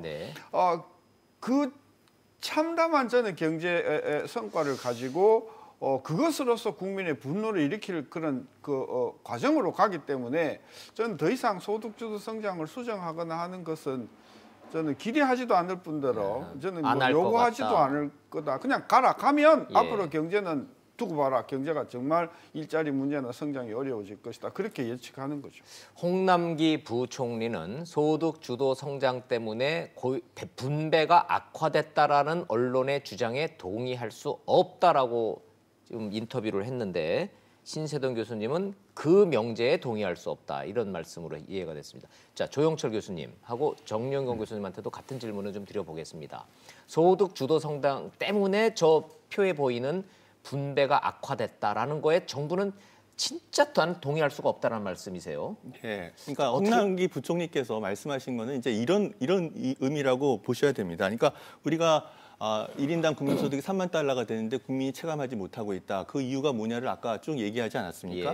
그 참담한 저는 경제 성과를 가지고 그것으로서 국민의 분노를 일으킬 그런 과정으로 가기 때문에 저는 더 이상 소득주도 성장을 수정하거나 하는 것은 저는 기대하지도 않을 뿐더러 저는 뭐 요구하지도 않을 거다. 그냥 가라. 가면 앞으로 경제는 두고 봐라. 경제가 정말 일자리 문제나 성장이 어려워질 것이다. 그렇게 예측하는 거죠. 홍남기 부총리는 소득 주도 성장 때문에 분배가 악화됐다라는 언론의 주장에 동의할 수 없다라고 지금 인터뷰를 했는데 신세돈 교수님은 그 명제에 동의할 수 없다 이런 말씀으로 이해가 됐습니다. 자, 조영철 교수님하고 정영경 교수님한테도 같은 질문을 좀 드려보겠습니다. 소득 주도 성장 때문에 저 표에 보이는 분배가 악화됐다라는 거에 정부는 진짜 동의할 수가 없다는 말씀이세요. 네, 그러니까 홍남기 부총리께서 말씀하신 거는 이제 이런 의미라고 보셔야 됩니다. 그러니까 우리가 1인당 국민소득이 3만 달러가 되는데 국민이 체감하지 못하고 있다. 그 이유가 뭐냐를 아까 쭉 얘기하지 않았습니까?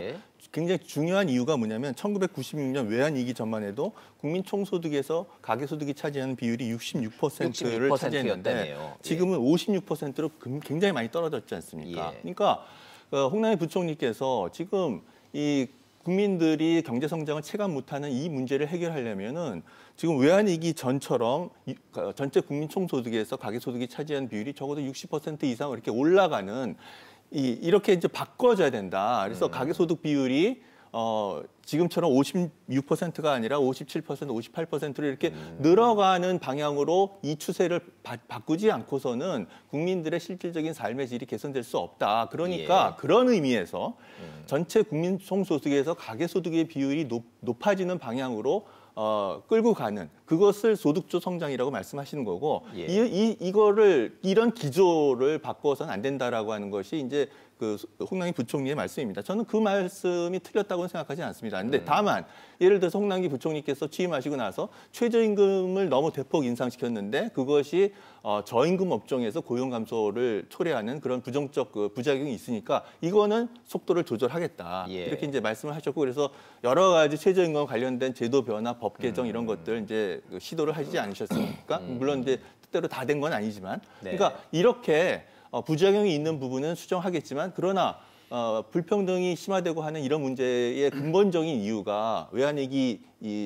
굉장히 중요한 이유가 뭐냐면 1996년 외환위기 전만 해도 국민 총소득에서 가계소득이 차지하는 비율이 66%를 차지했는데 지금은 56%로 굉장히 많이 떨어졌지 않습니까? 그러니까 홍남기 부총리께서 지금 이 국민들이 경제 성장을 체감 못하는 이 문제를 해결하려면은 지금 외환위기 전처럼 전체 국민 총소득에서 가계소득이 차지하는 비율이 적어도 60% 이상 이렇게 올라가는 이렇게 이제 바꿔줘야 된다. 그래서 가계소득 비율이 지금처럼 56%가 아니라 57%, 58%로 이렇게 늘어가는 방향으로 이 추세를 바꾸지 않고서는 국민들의 실질적인 삶의 질이 개선될 수 없다. 그러니까 그런 의미에서 전체 국민 총소득에서 가계소득의 비율이 높아지는 방향으로 끌고 가는 그것을 소득주 성장이라고 말씀하시는 거고 이런 기조를 바꿔서는 안 된다라고 하는 것이 이제 그 홍남기 부총리의 말씀입니다. 저는 그 말씀이 틀렸다고는 생각하지 않습니다. 그런데 다만 예를 들어서 홍남기 부총리께서 취임하시고 나서 최저임금을 너무 대폭 인상시켰는데 그것이 저임금 업종에서 고용 감소를 초래하는 그런 부정적 부작용이 있으니까 이거는 속도를 조절하겠다. 이렇게 이제 말씀을 하셨고 그래서 여러 가지 최저임금 관련된 제도 변화, 법 개정 이런 것들 이제 시도를 하지 않으셨습니까? 물론 이제 뜻대로 다 된 건 아니지만 그러니까 이렇게 부작용이 있는 부분은 수정하겠지만 그러나 불평등이 심화되고 하는 이런 문제의 근본적인 이유가 외환위기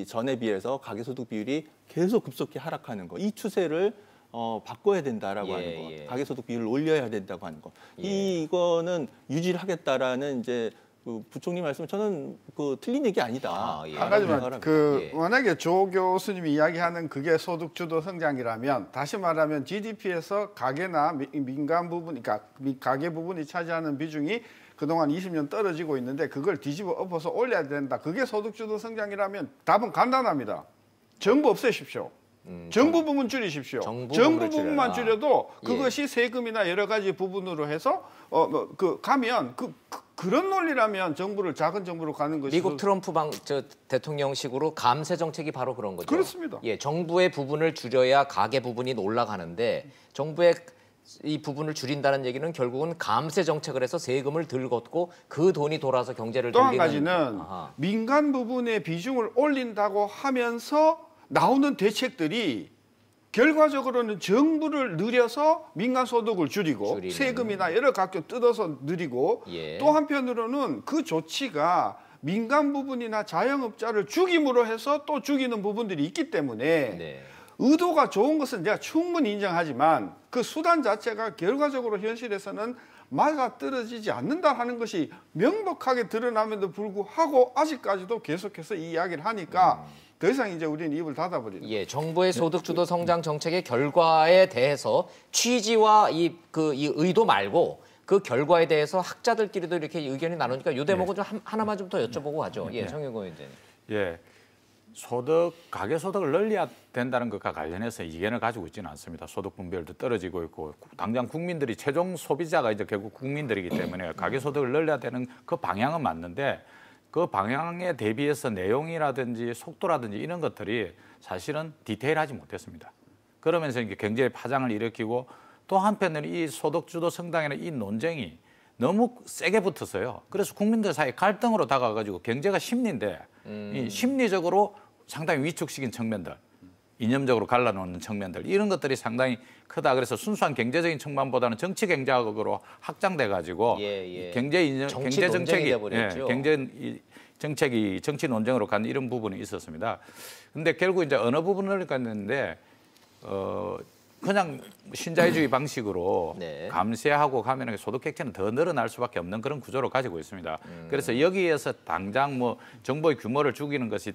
전에 비해서 가계소득 비율이 계속 급속히 하락하는 거. 이 추세를 바꿔야 된다라고 하는 거. 가계소득 비율을 올려야 된다고 하는 거. 이거는 유지를 하겠다라는 이제 그 부총리 말씀은 저는 틀린 얘기 아니다. 한 가지만 만약에 조 교수님이 이야기하는 그게 소득주도 성장이라면 다시 말하면 GDP에서 가계나 민간 부분, 그러니까 가계 부분이 차지하는 비중이 그동안 20년 떨어지고 있는데 그걸 뒤집어 엎어서 올려야 된다. 그게 소득주도 성장이라면 답은 간단합니다. 정부 없애십시오. 정부 부분 줄이십시오. 정부 부분만 줄여도 그것이 세금이나 여러 가지 부분으로 해서 가면 그런 논리라면 작은 정부로 가는 것이 미국 트럼프 대통령식으로 감세 정책이 바로 그런 거죠. 그렇습니다. 정부의 부분을 줄여야 가계 부분이 올라가는데 정부의 이 부분을 줄인다는 얘기는 결국은 감세 정책을 해서 세금을 덜 걷고 그 돈이 돌아서 경제를 또 한 가지는 민간 부분의 비중을 올린다고 하면서 나오는 대책들이 결과적으로는 정부를 늘려서 민간 소득을 줄이고 세금이나 여러 각종 뜯어서 늘리고 또 한편으로는 그 조치가 민간 부분이나 자영업자를 죽임으로 해서 또 죽이는 부분들이 있기 때문에 의도가 좋은 것은 내가 충분히 인정하지만 그 수단 자체가 결과적으로 현실에서는 맞아떨어지지 않는다 하는 것이 명백하게 드러남에도 불구하고 아직까지도 계속해서 이 이야기를 하니까 더 이상 이제 우리는 입을 닫아버리는 정부의 소득주도 성장 정책의 결과에 대해서 취지와 이 의도 말고 그 결과에 대해서 학자들끼리도 이렇게 의견이 나누니까 이 대목은 좀 하나만 좀 더 여쭤보고 하죠. 예, 정영근 의원님. 예. 가계소득을 늘려야 된다는 것과 관련해서 이견을 가지고 있지는 않습니다. 소득 분배율도 떨어지고 있고 당장 국민들이 최종 소비자가 이제 결국 국민들이기 때문에 가계소득을 늘려야 되는 그 방향은 맞는데 그 방향에 대비해서 내용이라든지 속도라든지 이런 것들이 사실은 디테일하지 못했습니다. 그러면서 이게 경제의 파장을 일으키고 또 한편으로 이 소득주도 성장이라는 이 논쟁이 너무 세게 붙었어요. 그래서 국민들 사이에 갈등으로 다가가지고 경제가 심리인데 이 심리적으로 상당히 위축시킨 측면들, 이념적으로 갈라놓는 측면들 이런 것들이 상당히 크다. 그래서 순수한 경제적인 측면보다는 정치 경제학으로 확장돼 가지고 경제 정책이 정치 논쟁으로 간 이런 부분이 있었습니다. 근데 결국 이제 어느 부분을 갔는데 그냥 신자유주의 방식으로 감세하고 가면 소득 객체는 더 늘어날 수밖에 없는 그런 구조를 가지고 있습니다. 그래서 여기에서 당장 뭐 정부의 규모를 줄이는 것이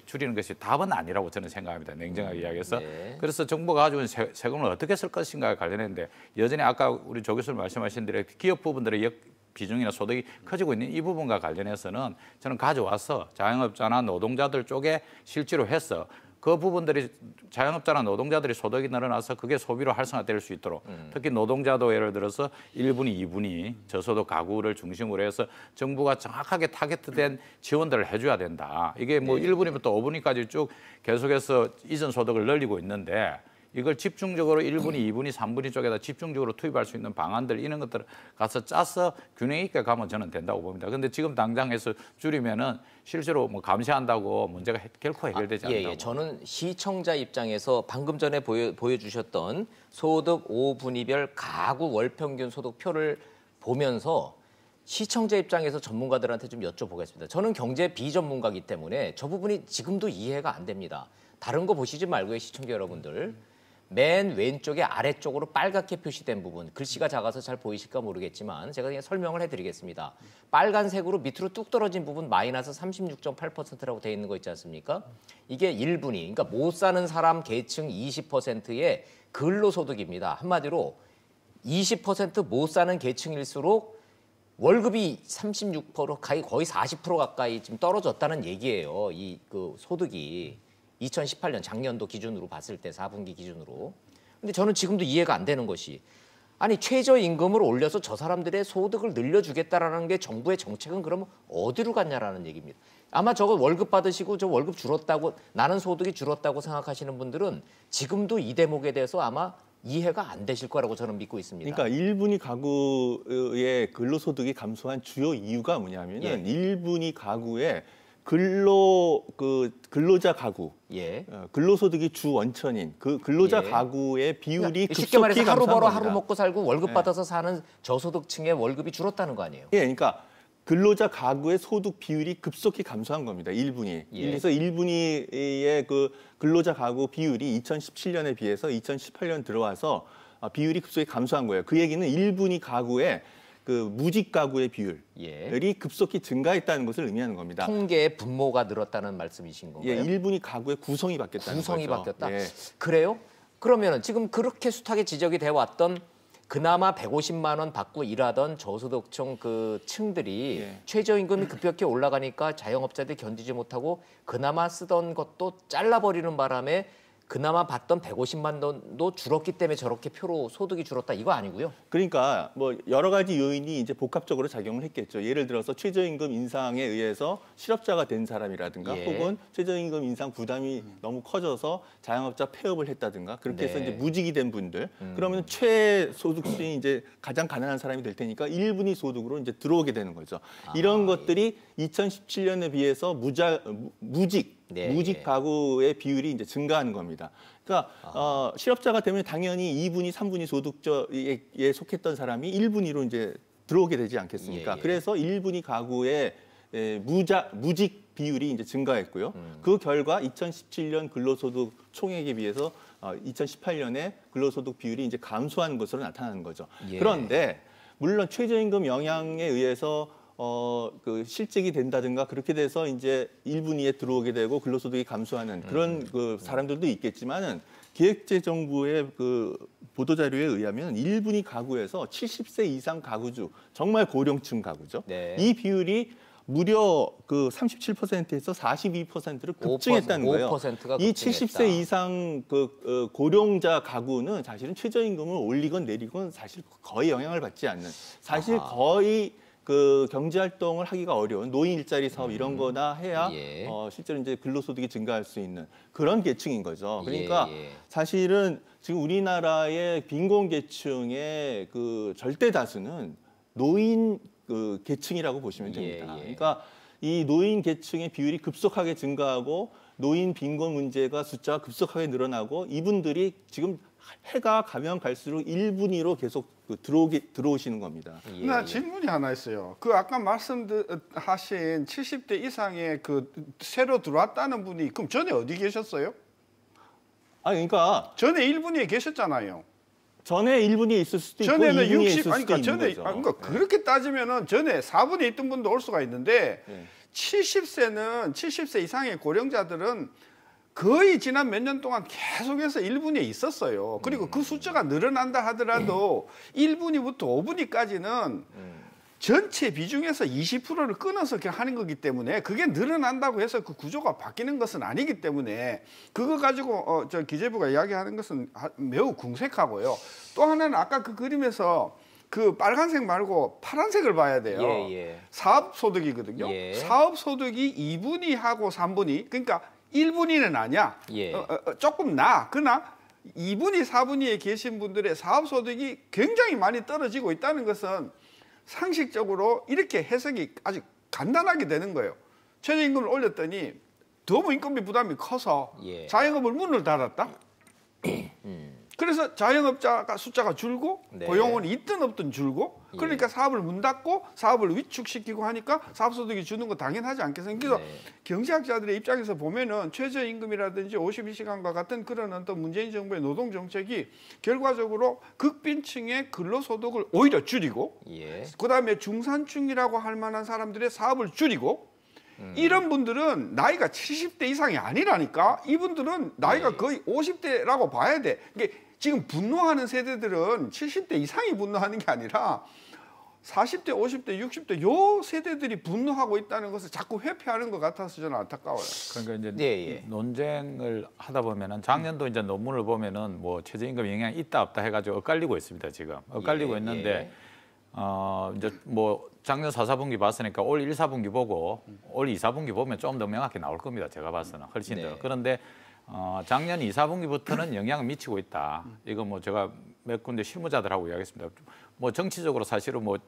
답은 아니라고 저는 생각합니다. 냉정하게 이야기해서. 그래서 정부가 가지고 있는 세금을 어떻게 쓸 것인가에 관련했는데 여전히 아까 우리 조 교수님 말씀하신 대로 기업 부분들의 비중이나 소득이 커지고 있는 이 부분과 관련해서는 저는 가져와서 자영업자나 노동자들 쪽에 실제로 해서 그 부분들이 자영업자나 노동자들이 소득이 늘어나서 그게 소비로 활성화될 수 있도록 특히 노동자도 예를 들어서 1분위, 2분위 저소득 가구를 중심으로 해서 정부가 정확하게 타겟된 지원들을 해줘야 된다. 이게 뭐 1분위부터 5분위까지 쭉 계속해서 이전 소득을 늘리고 있는데 이걸 집중적으로 1분위, 2분위, 3분위 쪽에다 집중적으로 투입할 수 있는 방안들 이런 것들을 가서 짜서 균형 있게 가면 저는 된다고 봅니다. 그런데 지금 당장에서 줄이면은 실제로 뭐 감시한다고 문제가 결코 해결되지 않는다고. 저는 시청자 입장에서 방금 전에 보여주셨던 소득 5분위별 가구 월평균 소득표를 보면서 시청자 입장에서 전문가들한테 좀 여쭤보겠습니다. 저는 경제 비전문가이기 때문에 저 부분이 지금도 이해가 안 됩니다. 다른 거 보시지 말고요, 시청자 여러분들. 맨 왼쪽에 아래쪽으로 빨갛게 표시된 부분, 글씨가 작아서 잘 보이실까 모르겠지만 제가 그냥 설명을 해드리겠습니다. 빨간색으로 밑으로 뚝 떨어진 부분 마이너스 36.8%라고 되어 있는 거 있지 않습니까? 이게 1분위, 그러니까 못 사는 사람 계층 20%의 근로소득입니다. 한마디로 20% 못 사는 계층일수록 월급이 36% 거의 40% 가까이 지금 떨어졌다는 얘기예요. 이 그 소득이. 2018년 작년도 기준으로 봤을 때 4분기 기준으로. 근데 저는 지금도 이해가 안 되는 것이 아니 최저임금을 올려서 저 사람들의 소득을 늘려주겠다라는 게 정부의 정책은 그러면 어디로 갔냐라는 얘기입니다. 아마 저거 월급 받으시고 저 월급 줄었다고 나는 소득이 줄었다고 생각하시는 분들은 지금도 이 대목에 대해서 아마 이해가 안 되실 거라고 저는 믿고 있습니다. 그러니까 1분위 가구의 근로소득이 감소한 주요 이유가 뭐냐면은 1분위 가구의 근로자 가구, 근로소득이 주 원천인 그 근로자 가구의 비율이 급속히 쉽게 말해서 하루 벌어 감소한 하루 먹고 살고 월급 받아서 사는 저소득층의 월급이 줄었다는 거 아니에요? 그러니까 근로자 가구의 소득 비율이 급속히 감소한 겁니다. 1분위. 그래서 1분위의 그 근로자 가구 비율이 2017년에 비해서 2018년 들어와서 비율이 급속히 감소한 거예요. 그 얘기는 1분위 가구의 그 무직 가구의 비율이 급속히 증가했다는 것을 의미하는 겁니다. 통계의 분모가 늘었다는 말씀이신 건가요? 1분위 가구의 구성이 바뀌었다는 구성이 거죠. 바뀌었다? 그래요? 그러면 지금 그렇게 숱하게 지적이 돼 왔던 그나마 150만 원 받고 일하던 저소득층 그 층들이 최저임금이 급격히 올라가니까 자영업자들이 견디지 못하고 그나마 쓰던 것도 잘라버리는 바람에 그나마 받던 150만 원도 줄었기 때문에 저렇게 표로 소득이 줄었다 이거 아니고요? 그러니까 뭐 여러 가지 요인이 이제 복합적으로 작용을 했겠죠. 예를 들어서 최저임금 인상에 의해서 실업자가 된 사람이라든가 혹은 최저임금 인상 부담이 너무 커져서 자영업자 폐업을 했다든가 그렇게 해서 이제 무직이 된 분들 그러면 최소득층이 이제 가장 가난한 사람이 될 테니까 1분위 소득으로 이제 들어오게 되는 거죠. 이런 것들이 2017년에 비해서 무직 가구의 비율이 이제 증가하는 겁니다. 그러니까 실업자가 되면 당연히 2분위, 3분위 소득자에 속했던 사람이 1분위로 이제 들어오게 되지 않겠습니까? 그래서 1분위 가구의 무직 비율이 이제 증가했고요. 그 결과 2017년 근로소득 총액에 비해서 2018년에 근로소득 비율이 이제 감소하는 것으로 나타나는 거죠. 그런데 물론 최저임금 영향에 의해서 그 실직이 된다든가 그렇게 돼서 이제 1분위에 들어오게 되고 근로소득이 감소하는 그런 그 사람들도 있겠지만은 기획재정부의 그 보도자료에 의하면 1분위 가구에서 70세 이상 가구주, 정말 고령층 가구죠. 네. 이 비율이 무려 그 37%에서 42%로 급증했다는 거예요. 5%가 이 급증했다. 70세 이상 그 고령자 가구는 사실은 최저임금을 올리건 내리건 사실 거의 영향을 받지 않는, 사실 거의 그 경제 활동을 하기가 어려운 노인 일자리 사업 이런 거나 해야 예. 실제로 이제 근로소득이 증가할 수 있는 그런 계층인 거죠. 그러니까 예. 사실은 지금 우리나라의 빈곤 계층의 그 절대 다수는 노인 그 계층이라고 보시면 됩니다. 예. 그러니까 이 노인 계층의 비율이 급속하게 증가하고 노인 빈곤 문제가 숫자가 급속하게 늘어나고 이분들이 지금 해가 가면 갈수록 1분위로 계속 들어오시는 겁니다. 나 질문이 하나 있어요. 그 아까 말씀하신 70대 이상의 그 새로 들어왔다는 분이 그럼 전에 어디 계셨어요? 그러니까 전에 1분위에 계셨잖아요. 전에 1분위에 있을 수도 있고 전에는 2분위에 60, 있을 수도 그러니까 있는 전에 거죠. 그러니까 그렇게 따지면은 전에 4분에 있던 분도 올 수가 있는데 70세 이상의 고령자들은 거의 지난 몇 년 동안 계속해서 1분위에 있었어요. 그리고 그 숫자가 늘어난다 하더라도 1분위부터 5분위까지는 전체 비중에서 20%를 끊어서 하는 거기 때문에 그게 늘어난다고 해서 그 구조가 바뀌는 것은 아니기 때문에 그거 가지고 저 기재부가 이야기하는 것은 매우 궁색하고요. 또 하나는 아까 그 그림에서 그 빨간색 말고 파란색을 봐야 돼요. 예. 사업소득이거든요. 예. 사업소득이 2분위하고 3분위, 그러니까 1분위는 아니야. 예. 조금 나. 그러나 2분위, 4분위에 계신 분들의 사업소득이 굉장히 많이 떨어지고 있다는 것은 상식적으로 이렇게 해석이 아주 간단하게 되는 거예요. 최저임금을 올렸더니 너무 인건비 부담이 커서 예. 자영업을 문을 닫았다. 그래서 자영업자가 숫자가 줄고 네. 고용원이 있든 없든 줄고 그러니까 사업을 문 닫고 사업을 위축시키고 하니까 사업소득이 주는 거 당연하지 않겠습니까? 그래서 경제학자들의 입장에서 보면은 최저임금이라든지 52시간과 같은 그런 어떤 문재인 정부의 노동정책이 결과적으로 극빈층의 근로소득을 오히려 줄이고 그다음에 중산층이라고 할 만한 사람들의 사업을 줄이고 이런 분들은 나이가 70대 이상이 아니라니까. 이분들은 나이가 거의 50대라고 봐야 돼. 이게 지금 분노하는 세대들은 70대 이상이 분노하는 게 아니라 40대, 50대, 60대 요 세대들이 분노하고 있다는 것을 자꾸 회피하는 것 같아서 저는 안타까워요. 그러니까 이제 논쟁을 하다 보면은 작년도 이제 논문을 보면은 뭐 최저임금 영향이 있다 없다 해가지고 엇갈리고 있습니다. 지금 엇갈리고 있는데 이제 뭐 작년 4, 4분기 봤으니까 올 1, 4분기 보고 올 2, 4분기 보면 좀 더 명확히 나올 겁니다. 제가 봐서는 훨씬 더. 그런데 작년 2, 4분기부터는 영향을 미치고 있다. 이거 뭐 제가 몇 군데 실무자들하고 이야기했습니다. 뭐 정치적으로 사실은 뭐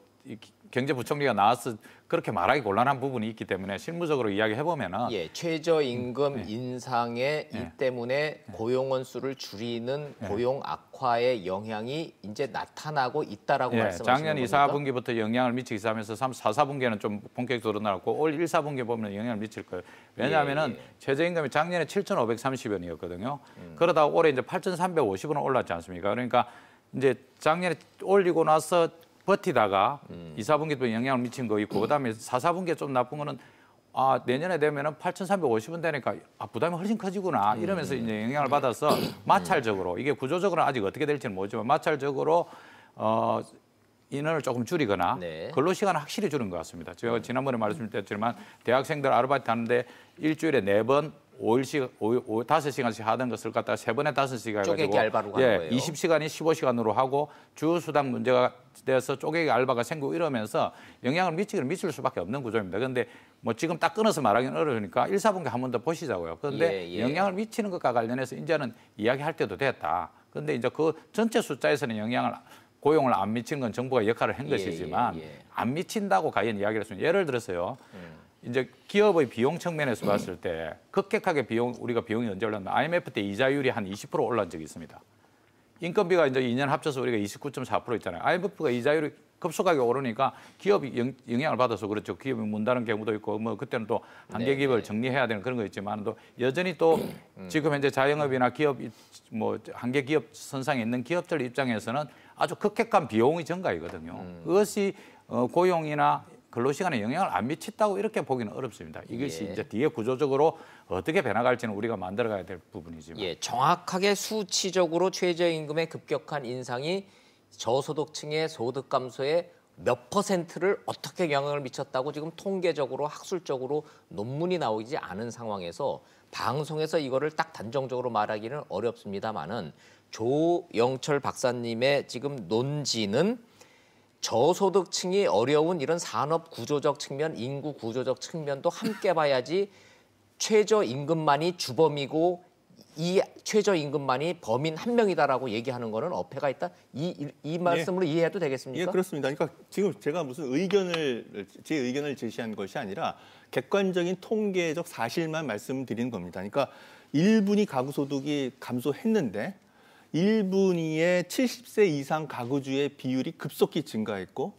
경제부총리가 나와서 그렇게 말하기 곤란한 부분이 있기 때문에 실무적으로 이야기해 보면은 최저임금 인상에 이 때문에 고용원 수를 줄이는 고용 악화의 영향이 이제 나타나고 있다라고 말씀하시는 작년 2, 겁니까? 4분기부터 영향을 미치기 시작하면서 3, 4, 4분기에는 좀 본격적으로 나왔고 올 1, 4분기 보면 영향을 미칠 거예요. 왜냐하면은 최저임금이 작년에 7,530원이었거든요. 그러다가 올해 이제 8,350원 올랐지 않습니까? 그러니까 이제 작년에 올리고 나서 버티다가 2, 4분기도 영향을 미친 거 있고 그다음에 4, 4분기에 좀 나쁜 거는 내년에 되면은 8,350원 되니까 부담이 훨씬 커지구나 이러면서 이제 영향을 받아서 마찰적으로 이게 구조적으로 아직 어떻게 될지는 모르지만 마찰적으로 인원을 조금 줄이거나 근로시간을 확실히 줄인 것 같습니다. 제가 지난번에 말씀드렸지만 대학생들 아르바이트 하는데 일주일에 4번 5시간씩 하던 것을 갖다가 3번에 5시간 해가지고 쪼개기 알바로 가는 거예요. 20시간이 15시간으로 하고 주수당 문제가 돼서 쪼개기 알바가 생기고 이러면서 영향을 미칠 수밖에 없는 구조입니다. 그런데 뭐 지금 딱 끊어서 말하기는 어려우니까 1, 4분기 한 번 더 보시자고요. 그런데 영향을 미치는 것과 관련해서 이제는 이야기할 때도 됐다. 그런데 이제 그 전체 숫자에서는 고용을 안 미치는 건 정부가 역할을 한 것이지만 안 미친다고 과연 이야기를 했으면 예를 들어서요. 이제 기업의 비용 측면에서 봤을 때 급격하게 우리가 비용이 언제 올랐나? IMF 때 이자율이 한 20% 올란 적이 있습니다. 인건비가 이제 2년 합쳐서 우리가 29.4% 있잖아요. IMF가 이자율이 급속하게 오르니까 기업이 영향을 받아서 그렇죠. 기업이 문 닫는 경우도 있고 뭐 그때는 또 한계 기업을 정리해야 되는 그런 거 있지만 또 여전히 또 지금 현재 자영업이나 기업 뭐 한계 기업 선상에 있는 기업들 입장에서는 아주 급격한 비용의 증가이거든요. 그것이 고용이나 근로시간에 영향을 안 미친다고 이렇게 보기는 어렵습니다. 이것이 예. 이제 뒤에 구조적으로 어떻게 변화갈지는 우리가 만들어가야 될 부분이지만. 예, 정확하게 수치적으로 최저임금의 급격한 인상이 저소득층의 소득 감소에 몇 퍼센트를 어떻게 영향을 미쳤다고 지금 통계적으로 학술적으로 논문이 나오지 않은 상황에서 방송에서 이거를 딱 단정적으로 말하기는 어렵습니다만은 조영철 박사님의 지금 논지는 저소득층이 어려운 이런 산업 구조적 측면, 인구 구조적 측면도 함께 봐야지 최저임금만이 주범이고 이 최저임금만이 범인 한 명이다라고 얘기하는 거는 어폐가 있다. 이 말씀으로 이해해도 되겠습니까? 예, 그렇습니다. 그러니까 지금 제가 무슨 제 의견을 제시한 것이 아니라 객관적인 통계적 사실만 말씀드리는 겁니다. 그러니까 1분위 가구 소득이 감소했는데 1분위의 70세 이상 가구주의 비율이 급속히 증가했고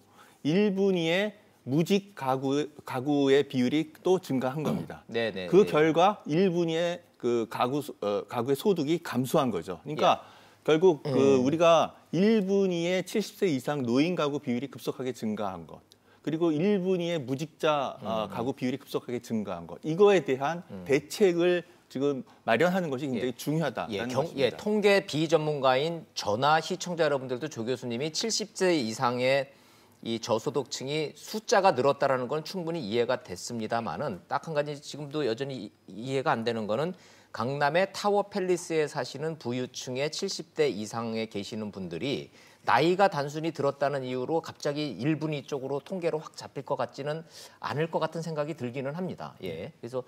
1분위의 무직 가구의 비율이 또 증가한 겁니다. 네네. 그 결과 1분위의 그 가구의 소득이 감소한 거죠. 그러니까 결국 우리가 1분위의 70세 이상 노인 가구 비율이 급속하게 증가한 것, 그리고 1분위의 무직자 가구 비율이 급속하게 증가한 것, 이거에 대한 대책을 지금 마련하는 것이 굉장히 중요하다라는 것입니다. 통계 비전문가인 저나 시청자 여러분들도 조 교수님이 70세 이상의 이 저소득층이 숫자가 늘었다라는 건 충분히 이해가 됐습니다만은 딱 한 가지 지금도 여전히 이해가 안 되는 거는 강남의 타워 팰리스에 사시는 부유층의 70대 이상에 계시는 분들이 나이가 단순히 들었다는 이유로 갑자기 1분위 쪽으로 통계로 확 잡힐 것 같지는 않을 것 같은 생각이 들기는 합니다. 예. 그래서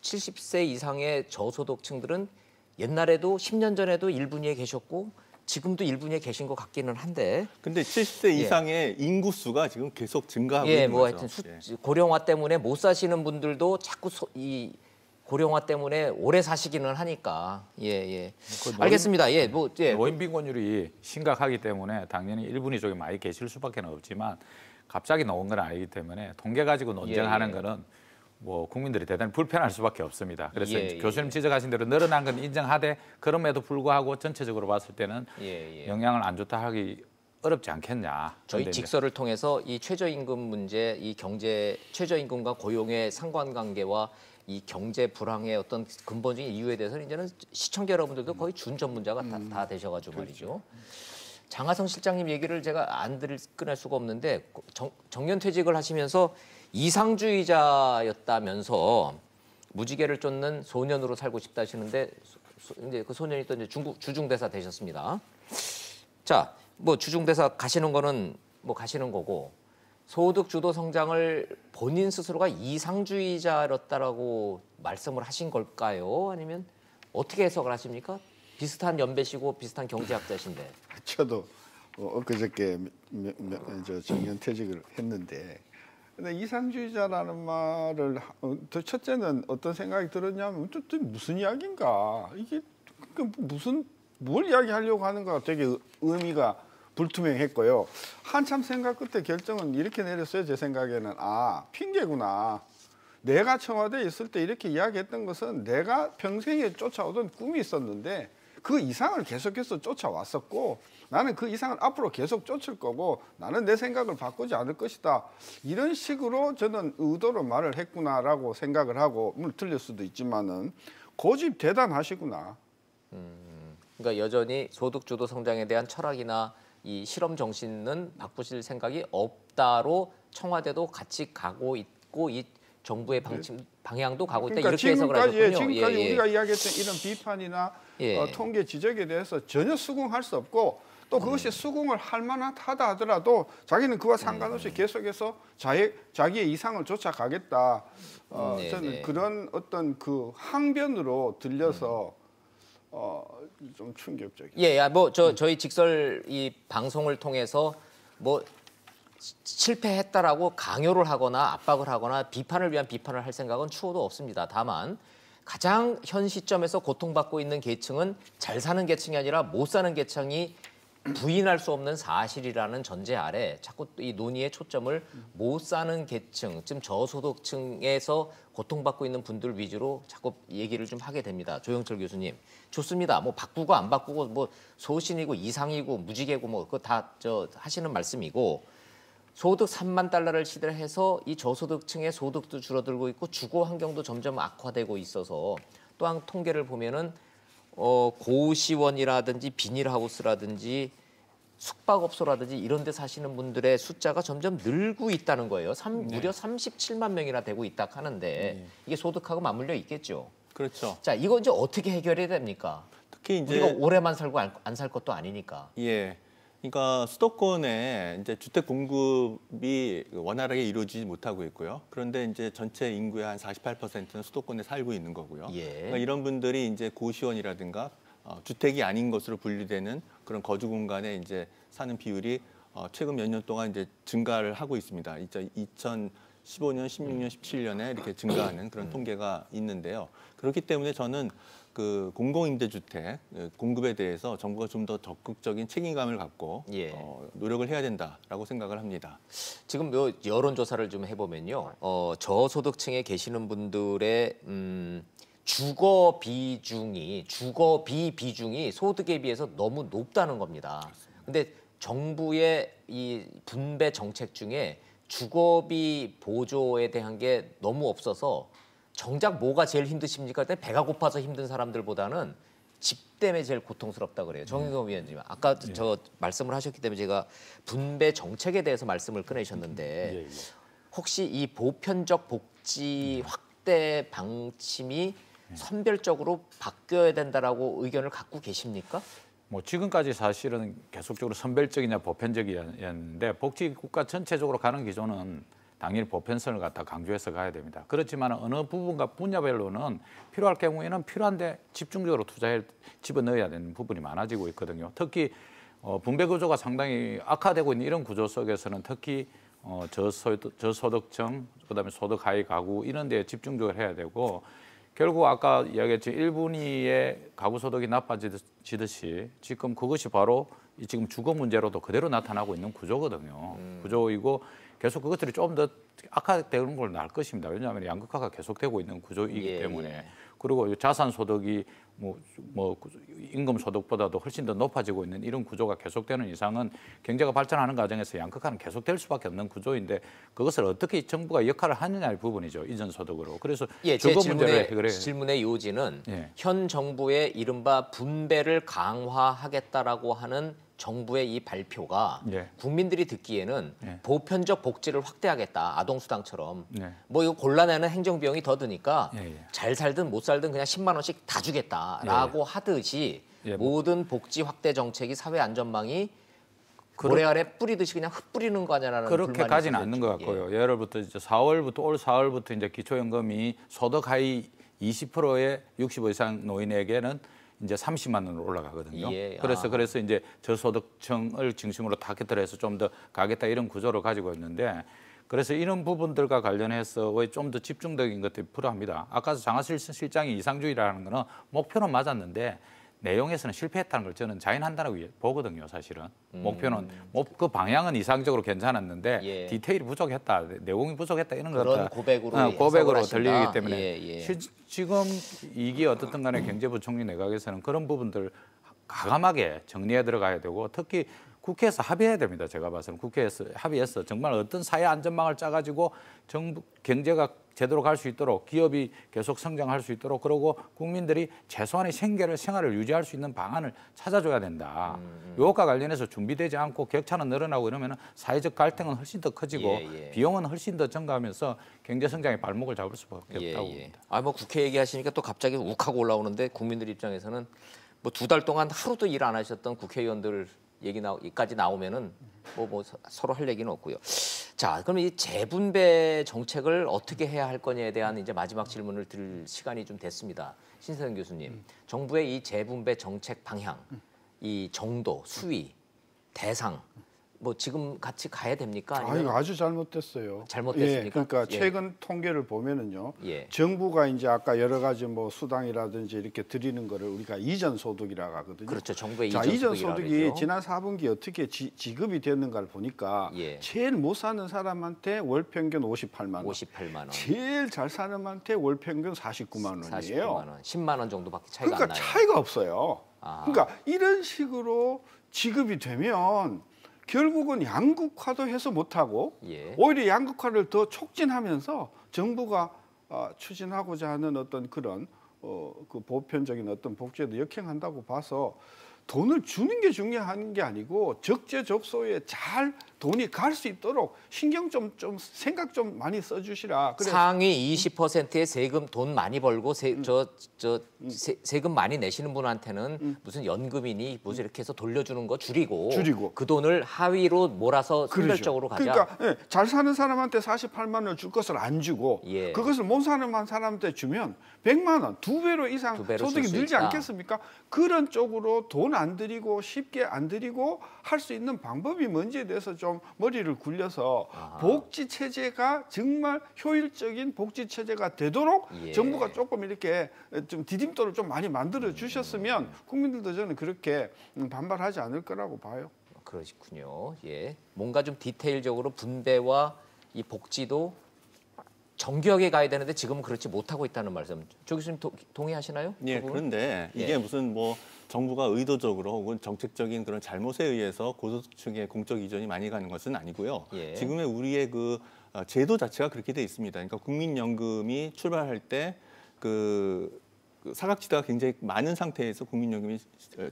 70세 이상의 저소득층들은 옛날에도 10년 전에도 1분위에 계셨고 지금도 1분위에 계신 것 같기는 한데. 근데 70세 이상의 인구수가 지금 계속 증가하고 있는 뭐 거죠. 하여튼 고령화 때문에 못 사시는 분들도 자꾸 이 고령화 때문에 오래 사시기는 하니까. 알겠습니다. 노인 빈곤율이 심각하기 때문에 당연히 1분위 쪽에 많이 계실 수밖에 없지만 갑자기 나온 건 아니기 때문에 통계 가지고 논쟁하는 거는 뭐 국민들이 대단히 불편할 수밖에 없습니다. 그래서 교수님 지적하신 대로 늘어난 건 인정하되 그럼에도 불구하고 전체적으로 봤을 때는 영향을 안 좋다 하기 어렵지 않겠냐. 저희 직설을 통해서 이 최저임금 문제, 이 경제 최저임금과 고용의 상관관계와 이 경제 불황의 어떤 근본적인 이유에 대해서는 이제는 시청자 여러분들도 거의 준 전문자가 다 되셔가지고 말이죠. 장하성 실장님 얘기를 제가 안 끊을 수가 없는데 정년퇴직을 하시면서 이상주의자였다면서 무지개를 쫓는 소년으로 살고 싶다 하시는데 이제 그 소년이 또 이제 중국 주중대사 되셨습니다. 자, 뭐 주중대사 가시는 거는 뭐 가시는 거고 소득 주도 성장을 본인 스스로가 이상주의자였다라고 말씀을 하신 걸까요? 아니면 어떻게 해석을 하십니까? 비슷한 연배시고 비슷한 경제학자신데. 저도 엊그저께 정년퇴직을 했는데 근데 이상주의자라는 말을 첫째는 어떤 생각이 들었냐면 무슨 이야기인가 이게 뭘 이야기하려고 하는가 되게 의미가 불투명했고요. 한참 생각 끝에 결정은 이렇게 내렸어요. 제 생각에는 핑계구나. 내가 청와대에 있을 때 이렇게 이야기했던 것은 내가 평생에 쫓아오던 꿈이 있었는데 그 이상을 계속해서 쫓아왔었고 나는 그 이상을 앞으로 계속 쫓을 거고 나는 내 생각을 바꾸지 않을 것이다. 이런 식으로 저는 의도로 말을 했구나라고 생각을 하고 물론 틀릴 수도 있지만은 고집 대단하시구나. 그러니까 여전히 소득주도 성장에 대한 철학이나 이 실험 정신은 바꾸실 생각이 없다로 청와대도 같이 가고 있고 이 정부의 방향도 가고 있다. 그러니까 이렇게 해석을 하셨군요. 지금까지 우리가 이야기했던 이런 비판이나 통계 지적에 대해서 전혀 수긍할 수 없고 또 그것이 수긍을 할 만하다 하더라도 자기는 그와 상관없이 계속해서 자기의 이상을 쫓아가겠다. 저는 그런 어떤 그 항변으로 들려서 좀 충격적이에요. 저희 직설 이 방송을 통해서 뭐 실패했다라고 강요를 하거나 압박을 하거나 비판을 위한 비판을 할 생각은 추호도 없습니다. 다만 가장 현 시점에서 고통받고 있는 계층은 잘 사는 계층이 아니라 못 사는 계층이 부인할 수 없는 사실이라는 전제 아래 자꾸 이 논의의 초점을 못 사는 계층, 지금 저소득층에서 고통받고 있는 분들 위주로 자꾸 얘기를 좀 하게 됩니다. 조영철 교수님, 좋습니다. 뭐 바꾸고 안 바꾸고 뭐 소신이고 이상이고 무지개고 뭐 그거 다 하시는 말씀이고 소득 3만 달러를 시대해서 이 저소득층의 소득도 줄어들고 있고 주거 환경도 점점 악화되고 있어서 또한 통계를 보면은 고시원이라든지 비닐하우스라든지 숙박업소라든지 이런 데 사시는 분들의 숫자가 점점 늘고 있다는 거예요. 무려 37만 명이나 되고 있다 하는데 이게 소득하고 맞물려 있겠죠. 그렇죠. 자, 이거 이제 어떻게 해결해야 됩니까? 특히 이제 우리가 오래만 살고 안 살 것도 아니니까. 예. 그러니까 수도권에 이제 주택 공급이 원활하게 이루어지지 못하고 있고요. 그런데 이제 전체 인구의 한 48%는 수도권에 살고 있는 거고요. 예. 그러니까 이런 분들이 이제 고시원이라든가 주택이 아닌 것으로 분류되는 그런 거주 공간에 이제 사는 비율이 최근 몇 년 동안 이제 증가를 하고 있습니다. 2015년, 16년, 17년에 이렇게 증가하는 그런 통계가 있는데요. 그렇기 때문에 저는 그 공공임대주택 공급에 대해서 정부가 좀 더 적극적인 책임감을 갖고 예. 노력을 해야 된다라고 생각을 합니다. 지금 여론조사를 좀 해보면요. 저소득층에 계시는 분들의 주거비 비중이 소득에 비해서 너무 높다는 겁니다. 근데 정부의 이 분배 정책 중에 주거비 보조에 대한 게 너무 없어서 정작 뭐가 제일 힘드십니까? 배가 고파서 힘든 사람들보다는 집 때문에 제일 고통스럽다 그래요. 정의겸 위원님, 아까 저 말씀을 하셨기 때문에 제가 분배 정책에 대해서 말씀을 꺼내셨는데 혹시 이 보편적 복지 확대 방침이 선별적으로 바뀌어야 된다라고 의견을 갖고 계십니까? 뭐 지금까지 사실은 계속적으로 선별적이냐 보편적이었는데 복지 국가 전체적으로 가는 기조는 당연히 보편성을 갖다 강조해서 가야 됩니다. 그렇지만 어느 부분과 분야별로는 필요할 경우에는 필요한데 집중적으로 투자해 집어넣어야 되는 부분이 많아지고 있거든요. 특히 분배 구조가 상당히 악화되고 있는 이런 구조 속에서는 특히 저소득층, 그다음에 소득 하위 가구 이런 데에 집중적으로 해야 되고 결국 아까 이야기했죠. 1분위의 가구 소득이 나빠지듯이 지금 그것이 바로 지금 주거 문제로도 그대로 나타나고 있는 구조거든요. 구조이고 계속 그것들이 좀 더 악화되는 걸 나을 것입니다. 왜냐하면 양극화가 계속되고 있는 구조이기 때문에. 그리고 자산 소득이 뭐 임금 소득보다도 훨씬 더 높아지고 있는 이런 구조가 계속되는 이상은 경제가 발전하는 과정에서 양극화는 계속될 수밖에 없는 구조인데 그것을 어떻게 정부가 역할을 하느냐의 부분이죠. 이전 소득으로. 그래서 주거 문제를 해결해요. 질문의 요지는 현 정부의 이른바 분배를 강화하겠다라고 하는 정부의 이 발표가 국민들이 듣기에는 보편적 복지를 확대하겠다. 아동수당처럼. 뭐 이거 골라내는 행정비용이 더 드니까 잘 살든 못 살든 그냥 10만 원씩 다 주겠다라고 하듯이 모든 복지 확대 정책이 사회 안전망이 고래 아래 뿌리듯이 그냥 흩뿌리는 거 아니냐라는 그렇게 가지는 않는 것 같고요. 예로부터 이제 올 4월부터 이제 기초연금이 소득 하위 20%의 65 이상 노인에게는 이제 30만 원으로 올라가거든요. 그래서 이제 저소득층을 중심으로 타겟을 해서 좀 더 가겠다 이런 구조를 가지고 있는데 그래서 이런 부분들과 관련해서 좀 더 집중적인 것들이 필요합니다. 아까 장하실 실장이 이상주의라는 거는 목표는 맞았는데 내용에서는 실패했다는 걸 저는 자인한다고 보거든요, 사실은. 목표는 그 방향은 이상적으로 괜찮았는데 디테일이 부족했다, 내용이 부족했다 이런 그런 고백으로 들리기 때문에 지금 이게 어떻든 간에 경제부총리 내각에서는 그런 부분들 과감하게 정리해 들어가야 되고 특히 국회에서 합의해야 됩니다. 제가 봐서는 국회에서 합의해서 정말 어떤 사회 안전망을 짜가지고 정부 경제가 제대로 갈 수 있도록 기업이 계속 성장할 수 있도록 그러고 국민들이 최소한의 생활을 유지할 수 있는 방안을 찾아줘야 된다. 이것과 관련해서 준비되지 않고 격차는 늘어나고 이러면 사회적 갈등은 훨씬 더 커지고 비용은 훨씬 더 증가하면서 경제 성장의 발목을 잡을 수밖에 없다고 봅니다. 뭐 국회 얘기하시니까 또 갑자기 욱하고 올라오는데 국민들 입장에서는 뭐 2달 동안 하루도 일 안 하셨던 국회의원들 얘기까지 나오면은 뭐 서로 할 얘기는 없고요. 자, 그럼 이 재분배 정책을 어떻게 해야 할 거냐에 대한 이제 마지막 질문을 드릴 시간이 좀 됐습니다. 신세동 교수님, 정부의 이 재분배 정책 방향, 이 정도, 수위, 대상, 뭐 지금 같이 가야 됩니까? 아니면 아주 잘못됐어요. 잘못됐습니까? 그러니까 최근 통계를 보면은요. 정부가 이제 아까 여러 가지 뭐 수당이라든지 이렇게 드리는 거를 우리가 이전 소득이라고 하거든요. 그렇죠. 정부의 이전 소득이 지난 4분기 어떻게 지급이 됐는가를 보니까 제일 못 사는 사람한테 월 평균 58만 원. 58만 원. 제일 잘 사는 사람한테 월 평균 49만 원이에요. 49만 원. 10만 원 정도밖에 차이가 안 나요. 그러니까 차이가 없어요. 그러니까 이런 식으로 지급이 되면 결국은 양극화도 해서 못하고 오히려 양극화를 더 촉진하면서 정부가 추진하고자 하는 어떤 그런 그 보편적인 어떤 복지에도 역행한다고 봐서 돈을 주는 게 중요한 게 아니고 적재적소에 잘 돈이 갈 수 있도록 신경 좀 생각 좀 많이 써주시라. 상위 20%의 세금 돈 많이 벌고 세금 많이 내시는 분한테는 무슨 연금이니 무슨 이렇게 해서 돌려주는 거 줄이고 그 돈을 하위로 몰아서 선별적으로 가자. 그러니까 잘 사는 사람한테 48만 원을 줄 것을 안 주고 그것을 못 사는 사람한테 주면 100만 원, 2배로 이상 소득이 늘지 않겠습니까? 그런 쪽으로 돈 안 들이고 쉽게 안 들이고 할 수 있는 방법이 뭔지에 대해서 좀 머리를 굴려서 복지 체제가 정말 효율적인 복지 체제가 되도록 정부가 조금 이렇게 좀 디딤돌을 좀 많이 만들어 주셨으면 국민들도 저는 그렇게 반발하지 않을 거라고 봐요. 그러시군요. 뭔가 좀 디테일적으로 분배와 이 복지도 정교하게 가야 되는데 지금은 그렇지 못하고 있다는 말씀. 조 교수님 동의하시나요? 그런데 이게 무슨 뭐 정부가 의도적으로 혹은 정책적인 그런 잘못에 의해서 고소득층의 공적 이전이 많이 가는 것은 아니고요. 지금의 우리의 그 제도 자체가 그렇게 돼 있습니다. 그러니까 국민연금이 출발할 때 그 사각지대가 굉장히 많은 상태에서 국민연금이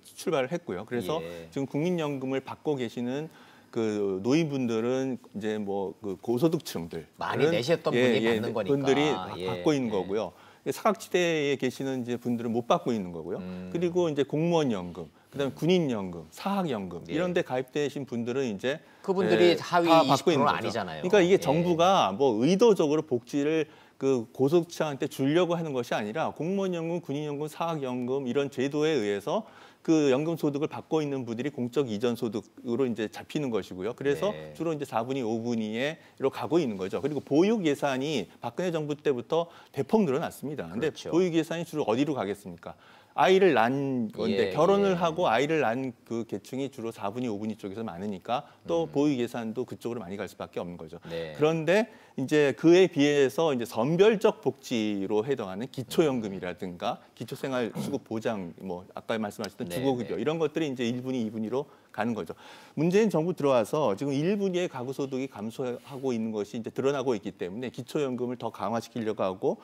출발을 했고요. 그래서 지금 국민연금을 받고 계시는 그 노인분들은 이제 뭐 그 고소득층들 많이 내셨던 분이 받는 거니까 분들이 받고 있는 거고요. 사각지대에 계시는 이제 분들은 못 받고 있는 거고요. 그리고 이제 공무원연금, 그다음에 군인연금, 사학연금 이런 데 가입되신 분들은 이제 그분들이 하위 20%는 아니잖아요. 그러니까 이게 정부가 뭐 의도적으로 복지를 그 고소득층한테 주려고 하는 것이 아니라 공무원연금, 군인연금, 사학연금 이런 제도에 의해서 그 연금 소득을 받고 있는 분들이 공적 이전 소득으로 이제 잡히는 것이고요. 그래서 주로 이제 4분위, 5분위로 가고 있는 거죠. 그리고 보육 예산이 박근혜 정부 때부터 대폭 늘어났습니다. 근데 보육 예산이 주로 어디로 가겠습니까? 아이를 낳은 건데 결혼을 하고 아이를 낳은 그 계층이 주로 4분위, 5분위 쪽에서 많으니까 또 보육 예산도 그쪽으로 많이 갈 수밖에 없는 거죠. 그런데 이제 그에 비해서 이제 선별적 복지로 해당하는 기초연금이라든가 기초생활수급보장, 뭐 아까 말씀하셨던 주거급여 이런 것들이 이제 1분위, 2분위로 가는 거죠. 문재인 정부 들어와서 지금 1분위의 가구 소득이 감소하고 있는 것이 이제 드러나고 있기 때문에 기초연금을 더 강화시키려고 하고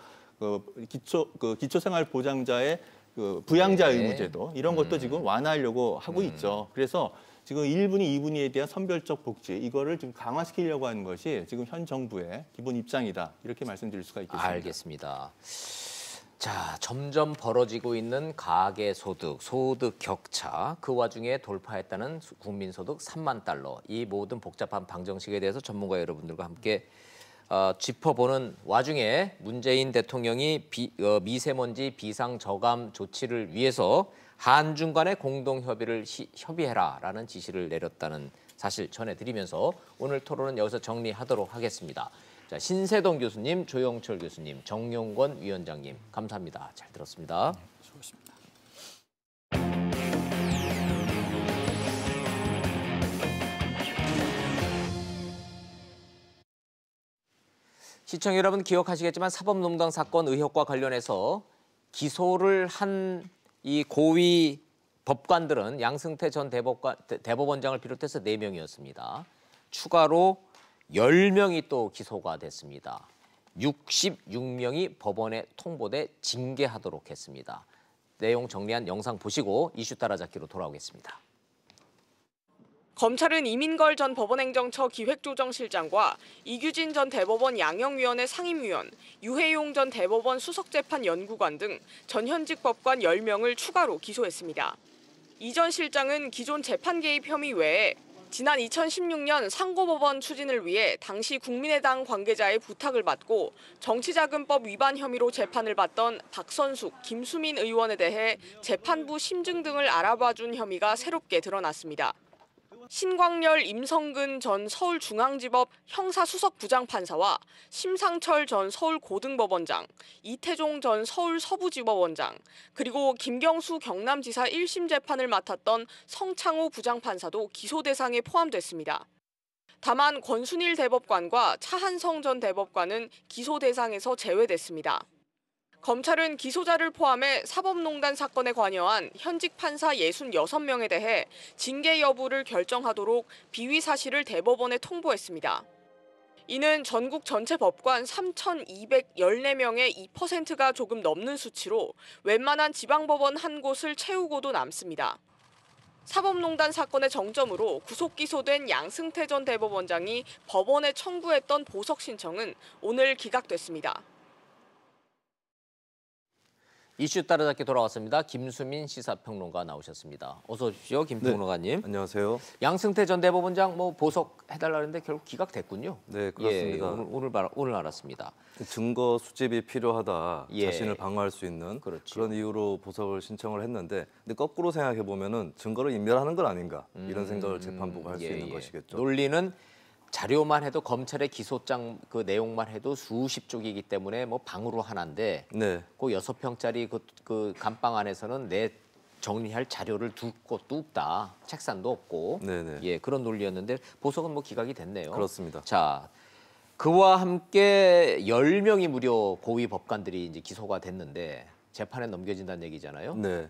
기초생활보장자의 그 부양자 의무제도 이런 것도 지금 완화하려고 하고 있죠. 그래서 지금 1분위, 2분위에 대한 선별적 복지 이거를 좀 강화시키려고 하는 것이 지금 현 정부의 기본 입장이다. 이렇게 말씀드릴 수가 있겠습니다. 알겠습니다. 자, 점점 벌어지고 있는 가계소득, 소득 격차, 그 와중에 돌파했다는 국민소득 3만 달러. 이 모든 복잡한 방정식에 대해서 전문가 여러분들과 함께 짚어보는 와중에 문재인 대통령이 미세먼지 비상 저감 조치를 위해서 한중 간의 공동 협의를 협의해라라는 지시를 내렸다는 사실 전해드리면서 오늘 토론은 여기서 정리하도록 하겠습니다. 자, 신세동 교수님, 조영철 교수님, 정용권 위원장님 감사합니다. 잘 들었습니다. 수고하셨습니다. 시청자 여러분 기억하시겠지만 사법농단 사건 의혹과 관련해서 기소를 한 이 고위 법관들은 양승태 전 대법원장을 비롯해서 4명이었습니다. 추가로 10명이 또 기소가 됐습니다. 66명이 법원에 통보돼 징계하도록 했습니다. 내용 정리한 영상 보시고 이슈 따라잡기로 돌아오겠습니다. 검찰은 이민걸 전 법원행정처 기획조정실장과 이규진 전 대법원 양형위원회 상임위원, 유해용 전 대법원 수석재판연구관 등 전현직 법관 10명을 추가로 기소했습니다. 이 전 실장은 기존 재판 개입 혐의 외에 지난 2016년 상고법원 추진을 위해 당시 국민의당 관계자의 부탁을 받고 정치자금법 위반 혐의로 재판을 받던 박선숙, 김수민 의원에 대해 재판부 심증 등을 알아봐준 혐의가 새롭게 드러났습니다. 신광열, 임성근 전 서울중앙지법 형사수석부장판사와 심상철 전 서울고등법원장, 이태종 전 서울서부지법원장, 그리고 김경수 경남지사 1심 재판을 맡았던 성창호 부장판사도 기소 대상에 포함됐습니다. 다만 권순일 대법관과 차한성 전 대법관은 기소 대상에서 제외됐습니다. 검찰은 기소자를 포함해 사법농단 사건에 관여한 현직 판사 66명에 대해 징계 여부를 결정하도록 비위 사실을 대법원에 통보했습니다. 이는 전국 전체 법관 3,214명의 2%가 조금 넘는 수치로 웬만한 지방법원 한 곳을 채우고도 남습니다. 사법농단 사건의 정점으로 구속 기소된 양승태 전 대법원장이 법원에 청구했던 보석 신청은 오늘 기각됐습니다. 이슈 따라잡기 돌아왔습니다. 김수민 시사평론가 나오셨습니다. 어서 오십시오, 김평론가님. 네, 안녕하세요. 양승태 전 대법원장 보석 해달라는데 결국 기각됐군요. 네, 그렇습니다. 예, 오늘 알았습니다. 증거 수집이 필요하다, 예. 자신을 방어할 수 있는 그렇죠. 그런 이유로 보석을 신청을 했는데, 근데 거꾸로 생각해 보면은 증거를 인멸하는 건 아닌가 이런 생각을 재판부가 할 수 있는 것이겠죠. 논리는 자료만 해도 검찰의 기소장 그 내용만 해도 수십 쪽이기 때문에 방으로 하나인데 네. 그 6평짜리 그 감방 안에서는 내 정리할 자료를 둘 곳도 없다. 책상도 없고. 네네. 예, 그런 논리였는데 보석은 기각이 됐네요. 그렇습니다. 자, 그와 함께 10명이 무려 고위 법관들이 이제 기소가 됐는데 재판에 넘겨진다는 얘기잖아요. 네.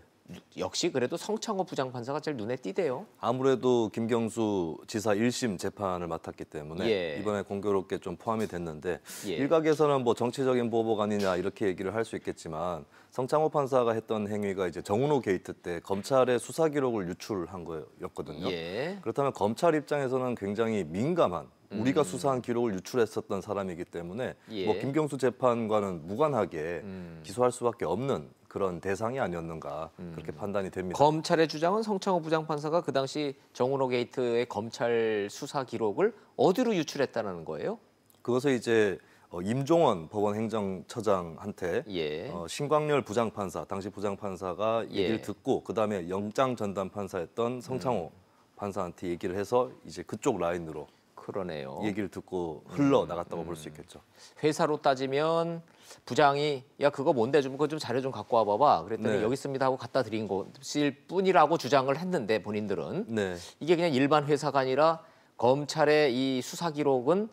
역시 그래도 성창호 부장판사가 제일 눈에 띄대요. 아무래도 김경수 지사 1심 재판을 맡았기 때문에 예. 이번에 공교롭게 좀 포함이 됐는데 예. 일각에서는 정치적인 보복 아니냐 이렇게 얘기를 할 수 있겠지만 성창호 판사가 했던 행위가 이제 정은호 게이트 때 검찰의 수사 기록을 유출한 거였거든요. 예. 그렇다면 검찰 입장에서는 굉장히 민감한 우리가 수사한 기록을 유출했었던 사람이기 때문에 예. 김경수 재판과는 무관하게 기소할 수밖에 없는 그런 대상이 아니었는가 그렇게 판단이 됩니다. 검찰의 주장은 성창호 부장판사가 그 당시 정은호 게이트의 검찰 수사 기록을 어디로 유출했다는 거예요? 그것을 이제 임종원 법원행정처장한테 예. 신광렬 부장판사, 당시 부장판사가 얘기를 예. 듣고 그다음에 영장 전담 판사였던 성창호 판사한테 얘기를 해서 이제 그쪽 라인으로 그러네요. 얘기를 듣고 흘러나갔다고 볼 수 있겠죠. 회사로 따지면 부장이 야 그거 뭔데 그거 좀 자료 좀 갖고 와봐봐. 그랬더니 네. 여기 있습니다 하고 갖다 드린 것일 뿐이라고 주장을 했는데 본인들은 네. 이게 그냥 일반 회사가 아니라 검찰의 이 수사 기록은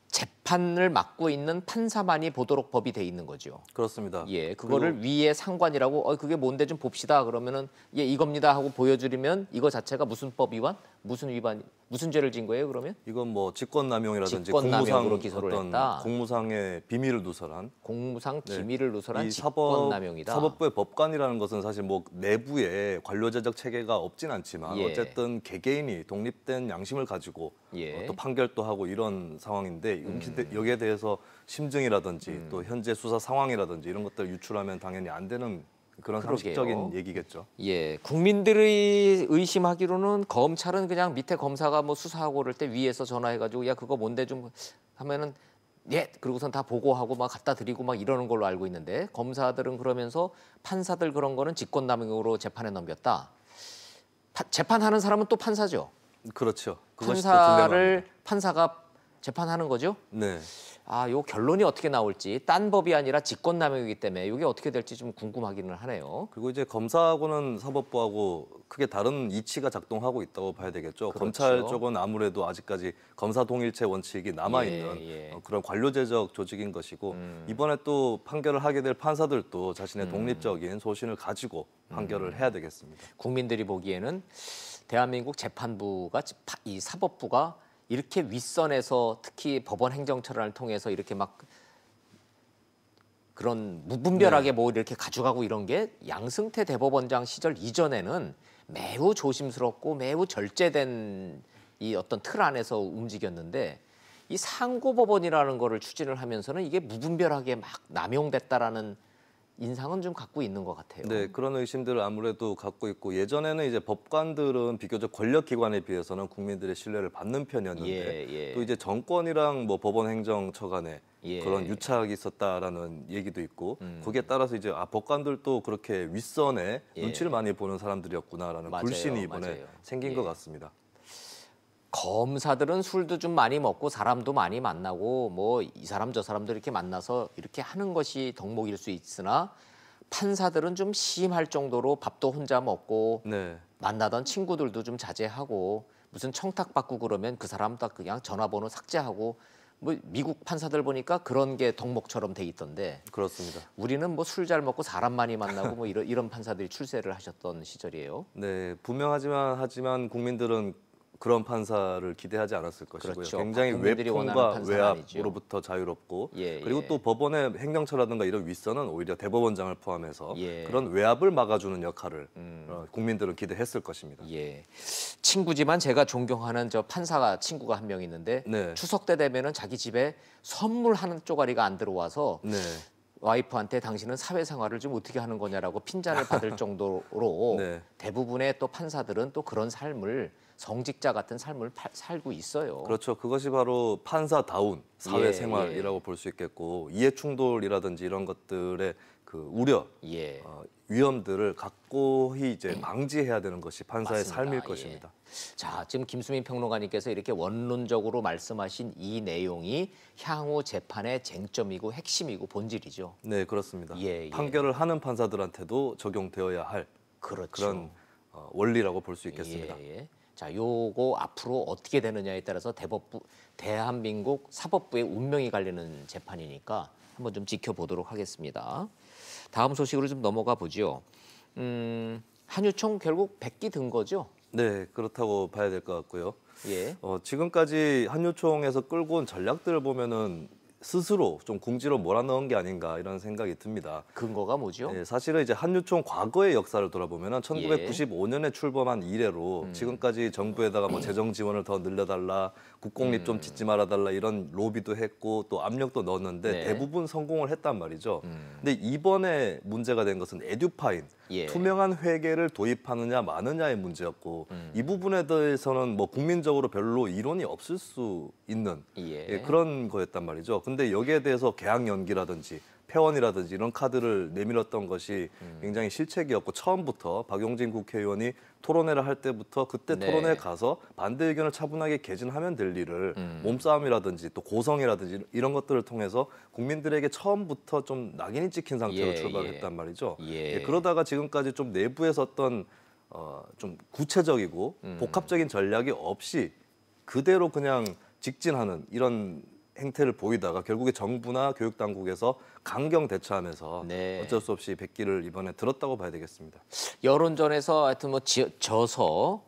재판을 맡고 있는 판사만이 보도록 법이 돼 있는 거죠. 그렇습니다. 예, 그거를 위에 상관이라고 그게 뭔데 좀 봅시다 그러면은 예 이겁니다 하고 보여주면 이거 자체가 무슨 법 위반, 무슨 위반, 무슨 죄를 진 거예요 그러면? 이건 직권남용이라든지 직권남용으로 공무상 기소를 어떤 했다. 공무상의 비밀을 누설한 공무상 네. 기밀을 누설한 이 직권남용이다. 사법부의 법관이라는 것은 사실 내부에 관료제적 체계가 없진 않지만 예. 어쨌든 개개인이 독립된 양심을 가지고 예. 또 판결도 하고 이런 상황인데 여기에 대해서 심증이라든지 또 현재 수사 상황이라든지 이런 것들을 유출하면 당연히 안 되는 그런 그러게요. 상식적인 얘기겠죠. 예, 국민들이 의심하기로는 검찰은 그냥 밑에 검사가 수사하고 그럴 때 위에서 전화해가지고 야 그거 뭔데 좀 하면은 예 그리고선 다 보고하고 갖다 드리고 이러는 걸로 알고 있는데 검사들은 그러면서 판사들 그런 거는 직권남용으로 재판에 넘겼다. 재판하는 사람은 또 판사죠. 그렇죠. 그것이 또 딜레마입니다. 판사를 판사가 재판하는 거죠. 네. 요 결론이 어떻게 나올지 딴 법이 아니라 직권남용이기 때문에 이게 어떻게 될지 좀 궁금하기는 하네요. 그리고 이제 검사하고는 사법부하고 크게 다른 이치가 작동하고 있다고 봐야 되겠죠. 그렇죠. 검찰 쪽은 아무래도 아직까지 검사 동일체 원칙이 남아있는 예. 그런 관료제적 조직인 것이고 이번에 또 판결을 하게 될 판사들도 자신의 독립적인 소신을 가지고 판결을 해야 되겠습니다. 국민들이 보기에는 대한민국 재판부가 이 사법부가 이렇게 윗선에서 특히 법원 행정처를 통해서 이렇게 그런 무분별하게 이렇게 가져가고 이런 게 양승태 대법원장 시절 이전에는 매우 조심스럽고 매우 절제된 이 어떤 틀 안에서 움직였는데 이 상고법원이라는 거를 추진을 하면서는 이게 무분별하게 남용됐다라는 인상은 좀 갖고 있는 것 같아요. 네, 그런 의심들을 아무래도 갖고 있고 예전에는 이제 법관들은 비교적 권력기관에 비해서는 국민들의 신뢰를 받는 편이었는데 또 이제 정권이랑 법원행정처 간에 그런 유착이 있었다라는 얘기도 있고 거기에 따라서 이제 법관들도 그렇게 윗선에 눈치를 많이 보는 사람들이었구나라는 불신이 이번에 생긴 것 같습니다. 검사들은 술도 좀 많이 먹고 사람도 많이 만나고 이 사람 저 사람도 이렇게 만나서 이렇게 하는 것이 덕목일 수 있으나 판사들은 좀 심할 정도로 밥도 혼자 먹고 만나던 친구들도 좀 자제하고 무슨 청탁 받고 그러면 그 사람 다 그냥 전화번호 삭제하고 뭐 미국 판사들 보니까 그런 게 덕목처럼 돼 있던데. 그렇습니다. 우리는 뭐 술 잘 먹고 사람 많이 만나고 뭐 이런 판사들이 출세를 하셨던 시절이에요. 네, 분명하지만 국민들은 그런 판사를 기대하지 않았을 것이고요. 그렇죠. 굉장히 외풍과 외압으로부터 자유롭고 그리고 또 법원의 행정처라든가 이런 윗선은 오히려 대법원장을 포함해서 그런 외압을 막아주는 역할을 국민들은 기대했을 것입니다. 친구지만 제가 존경하는 저 판사가 친구가 한 명 있는데 추석 때 되면은 자기 집에 선물 한 쪼가리가 안 들어와서 와이프한테 당신은 사회생활을 좀 어떻게 하는 거냐라고 핀잔을 받을 정도로 대부분의 또 판사들은 또 그런 삶을 성직자 같은 삶을 살고 있어요. 그렇죠. 그것이 바로 판사다운 사회생활이라고 볼 수 있겠고 이해충돌이라든지 이런 것들의 그 우려, 위험들을 각고히 이제 방지해야 되는 것이 판사의 삶일 것입니다. 자, 지금 김수민 평론가님께서 이렇게 원론적으로 말씀하신 이 내용이 향후 재판의 쟁점이고 핵심이고 본질이죠. 네, 그렇습니다. 판결을 하는 판사들한테도 적용되어야 할 그런 원리라고 볼 수 있겠습니다. 자, 요거 앞으로 어떻게 되느냐에 따라서 대한민국 사법부의 운명이 갈리는 재판이니까 한번 좀 지켜보도록 하겠습니다. 다음 소식으로 좀 넘어가 보죠. 한유총 결국 100기 든 거죠? 네, 그렇다고 봐야 될 것 같고요. 지금까지 한유총에서 끌고 온 전략들을 보면은 스스로 좀 궁지로 몰아넣은 게 아닌가 이런 생각이 듭니다. 근거가 뭐죠? 사실은 이제 한유총 과거의 역사를 돌아보면은 1995년에 출범한 이래로 지금까지 정부에다가 뭐 재정 지원을 더 늘려달라, 국공립 좀 짓지 말아달라 이런 로비도 했고 또 압력도 넣었는데 대부분 성공을 했단 말이죠. 근데 이번에 문제가 된 것은 에듀파인, 투명한 회계를 도입하느냐 마느냐의 문제였고 이 부분에 대해서는 뭐 국민적으로 별로 이론이 없을 수 있는 그런 거였단 말이죠. 근데 여기에 대해서 계약 연기라든지 폐원이라든지 이런 카드를 내밀었던 것이 굉장히 실책이었고 처음부터 박용진 국회의원이 토론회를 할 때부터 그때 토론회에 가서 반대 의견을 차분하게 개진하면 될 일을 몸싸움이라든지 또 고성이라든지 이런 것들을 통해서 국민들에게 처음부터 좀 낙인이 찍힌 상태로 출발을 했단 말이죠. 그러다가 지금까지 좀 내부에서 어떤 좀 구체적이고 복합적인 전략이 없이 그대로 그냥 직진하는 이런 행태를 보이다가 결국에 정부나 교육당국에서 강경 대처하면서 어쩔 수 없이 100기를 이번에 들었다고 봐야 되겠습니다. 여론전에서 하여튼 뭐 져서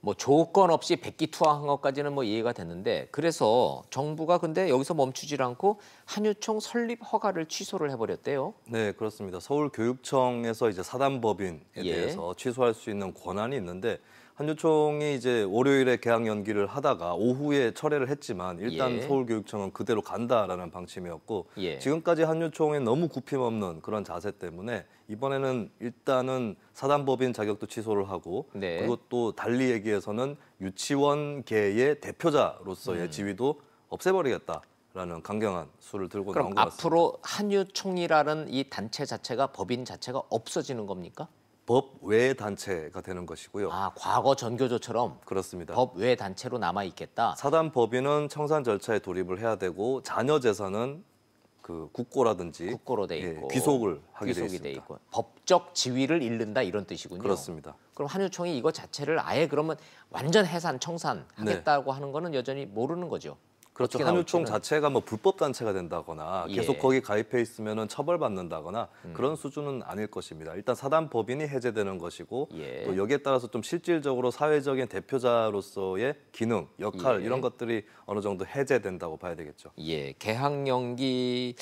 뭐 조건 없이 100기 투항한 것까지는 뭐 이해가 됐는데 그래서 정부가 근데 여기서 멈추질 않고 한유총 설립 허가를 취소를 해버렸대요. 네, 그렇습니다. 서울교육청에서 이제 사단법인에 대해서 취소할 수 있는 권한이 있는데 한유총이 이제 월요일에 개학 연기를 하다가 오후에 철회를 했지만 일단 서울교육청은 그대로 간다라는 방침이었고 지금까지 한유총에 너무 굽힘없는 그런 자세 때문에 이번에는 일단은 사단법인 자격도 취소를 하고 그리고 또 달리 얘기해서는 유치원계의 대표자로서의 지위도 없애버리겠다라는 강경한 수를 들고 나온 것 같습니다. 그럼 앞으로 한유총이라는 이 단체 자체가 법인 자체가 없어지는 겁니까? 법 외 단체가 되는 것이고요. 아, 과거 전교조처럼 그렇습니다. 법 외 단체로 남아 있겠다. 사단법인은 청산 절차에 돌입을 해야 되고 자녀 재산은 그 국고라든지 국고로 돼 있고 귀속을 하게 돼 있습니다. 있고. 법적 지위를 잃는다 이런 뜻이군요. 그렇습니다. 그럼 한유총이 이거 자체를 아예 그러면 완전 해산 청산하겠다고 하는 거는 여전히 모르는 거죠. 그렇죠. 한유총 자체가 뭐 불법 단체가 된다거나 계속 거기 가입해 있으면은 처벌받는다거나 그런 수준은 아닐 것입니다. 일단 사단법인이 해제되는 것이고 또 여기에 따라서 좀 실질적으로 사회적인 대표자로서의 기능, 역할 이런 것들이 어느 정도 해제된다고 봐야 되겠죠. 개학 연기라는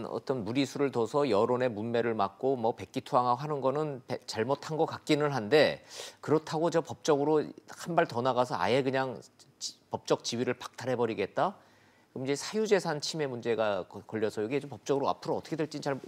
어떤 무리수를 둬서 여론의 문매를 막고 뭐 백기투항하고 하는 거는 잘못한 것 같기는 한데 그렇다고 저 법적으로 한 발 더 나가서 아예 그냥 법적 지위를 박탈해버리겠다? 그럼 이제 사유재산 침해 문제가 걸려서 이게 좀 법적으로 앞으로 어떻게 될지 잘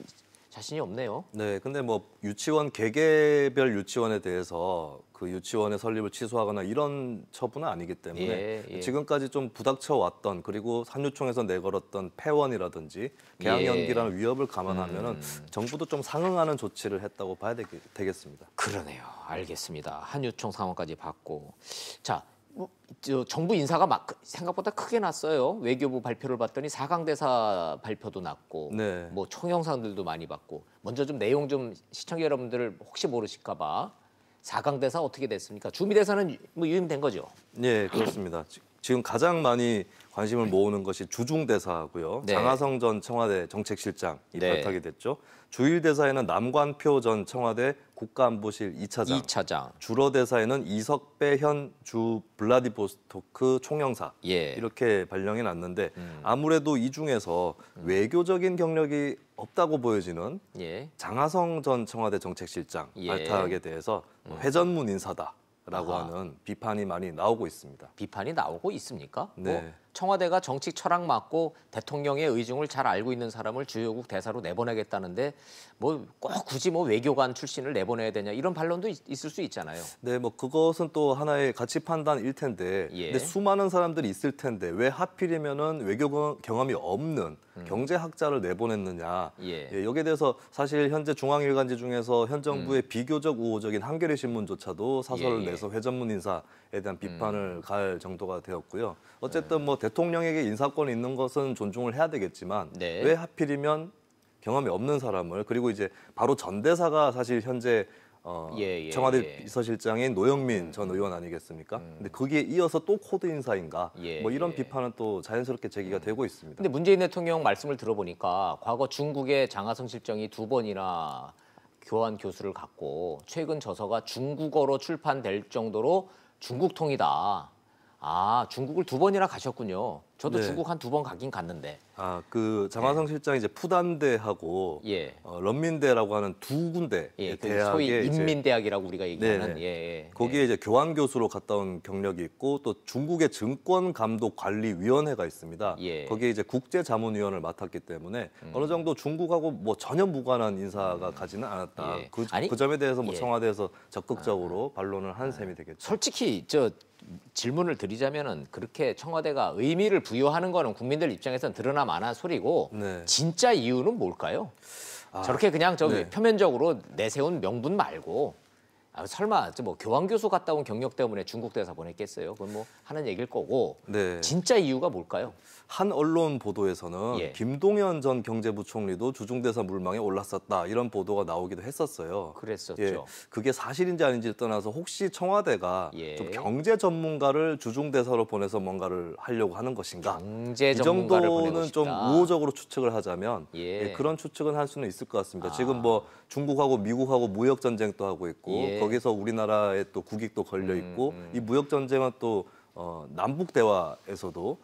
자신이 없네요. 네, 근데 뭐 유치원 개개별 유치원에 대해서 그 유치원의 설립을 취소하거나 이런 처분은 아니기 때문에 지금까지 좀 부닥쳐 왔던 그리고 한유총에서 내걸었던 폐원이라든지 개학 연기라는 위협을 감안하면은 정부도 좀 상응하는 조치를 했다고 봐야 되겠습니다. 그러네요. 알겠습니다. 한유총 상황까지 봤고, 자. 정부 인사가 생각보다 크게 났어요. 외교부 발표를 봤더니 4강 대사 발표도 났고 뭐 총영상들도 많이 봤고 먼저 좀 내용 좀 시청자 여러분들 혹시 모르실까 봐 4강 대사 어떻게 됐습니까? 주미 대사는 뭐 유임된 거죠? 네, 그렇습니다. 지금 가장 많이 관심을 모으는 것이 주중대사고요. 네. 장하성 전 청와대 정책실장이 네. 발탁이 됐죠. 주일대사에는 남관표 전 청와대 국가안보실 2차장. 주로대사에는 이석배 현 주 블라디보스토크 총영사 이렇게 발령이 났는데 아무래도 이 중에서 외교적인 경력이 없다고 보여지는 장하성 전 청와대 정책실장 발탁에 대해서 회전문 인사다라고 하는 비판이 많이 나오고 있습니다. 비판이 나오고 있습니까? 네. 뭐 청와대가 정치 철학 맞고 대통령의 의중을 잘 알고 있는 사람을 주요국 대사로 내보내겠다는데 뭐 꼭 굳이 뭐 외교관 출신을 내보내야 되냐 이런 반론도 있을 수 있잖아요. 네, 뭐 그것은 또 하나의 가치 판단일 텐데, 근데 수많은 사람들이 있을 텐데 왜 하필이면은 외교 경험이 없는 경제학자를 내보냈느냐. 여기에 대해서 사실 현재 중앙일간지 중에서 현 정부의 비교적 우호적인 한겨레 신문조차도 사설을 내서 회전문 인사에 대한 비판을 가할 정도가 되었고요. 어쨌든 뭐 대통령에게 인사권이 있는 것은 존중을 해야 되겠지만 왜 하필이면 경험이 없는 사람을, 그리고 이제 바로 전 대사가 사실 현재 청와대 비서실장인 노영민 전 의원 아니겠습니까? 근데 거기에 이어서 또 코드 인사인가? 뭐 이런 비판은 또 자연스럽게 제기가 되고 있습니다. 근데 문재인 대통령 말씀을 들어보니까 과거 중국의 장하성 실장이 2번이나 교환 교수를 갖고 최근 저서가 중국어로 출판될 정도로 중국통이다. 아, 중국을 2번이나 가셨군요. 저도 중국 한 2번 가긴 갔는데. 아, 그 장하성 실장이 이제 푸단대하고 런민대라고 하는 두 군데 대학에 소위 인민대학이라고 우리가 얘기하는 거기에 이제 교환 교수로 갔다 온 경력이 있고 또 중국의 증권감독관리위원회가 있습니다. 거기에 이제 국제자문위원을 맡았기 때문에 어느 정도 중국하고 뭐 전혀 무관한 인사가 가지는 않았다. 그 점에 대해서 뭐 청와대에서 적극적으로 반론을 한 셈이 되겠죠. 솔직히 질문을 드리자면은 그렇게 청와대가 의미를 부여하는 거는 국민들 입장에서는 드러나 마나 소리고 진짜 이유는 뭘까요? 저렇게 그냥 표면적으로 내세운 명분 말고 설마 뭐 교환 교수 갔다 온 경력 때문에 중국 대사 보냈겠어요? 그건 뭐 하는 얘기일 거고 진짜 이유가 뭘까요? 한 언론 보도에서는 김동연 전 경제부총리도 주중대사 물망에 올랐었다 이런 보도가 나오기도 했었어요. 그랬었죠. 그게 사실인지 아닌지를 떠나서 혹시 청와대가 좀 경제 전문가를 주중대사로 보내서 뭔가를 하려고 하는 것인가? 경제 이 전문가를 정도는 좀 우호적으로 추측을 하자면 그런 추측은 할 수는 있을 것 같습니다. 지금 뭐 중국하고 미국하고 무역 전쟁도 하고 있고 거기서 우리나라에 또 국익도 걸려 있고 이 무역 전쟁은 또 남북 대화에서도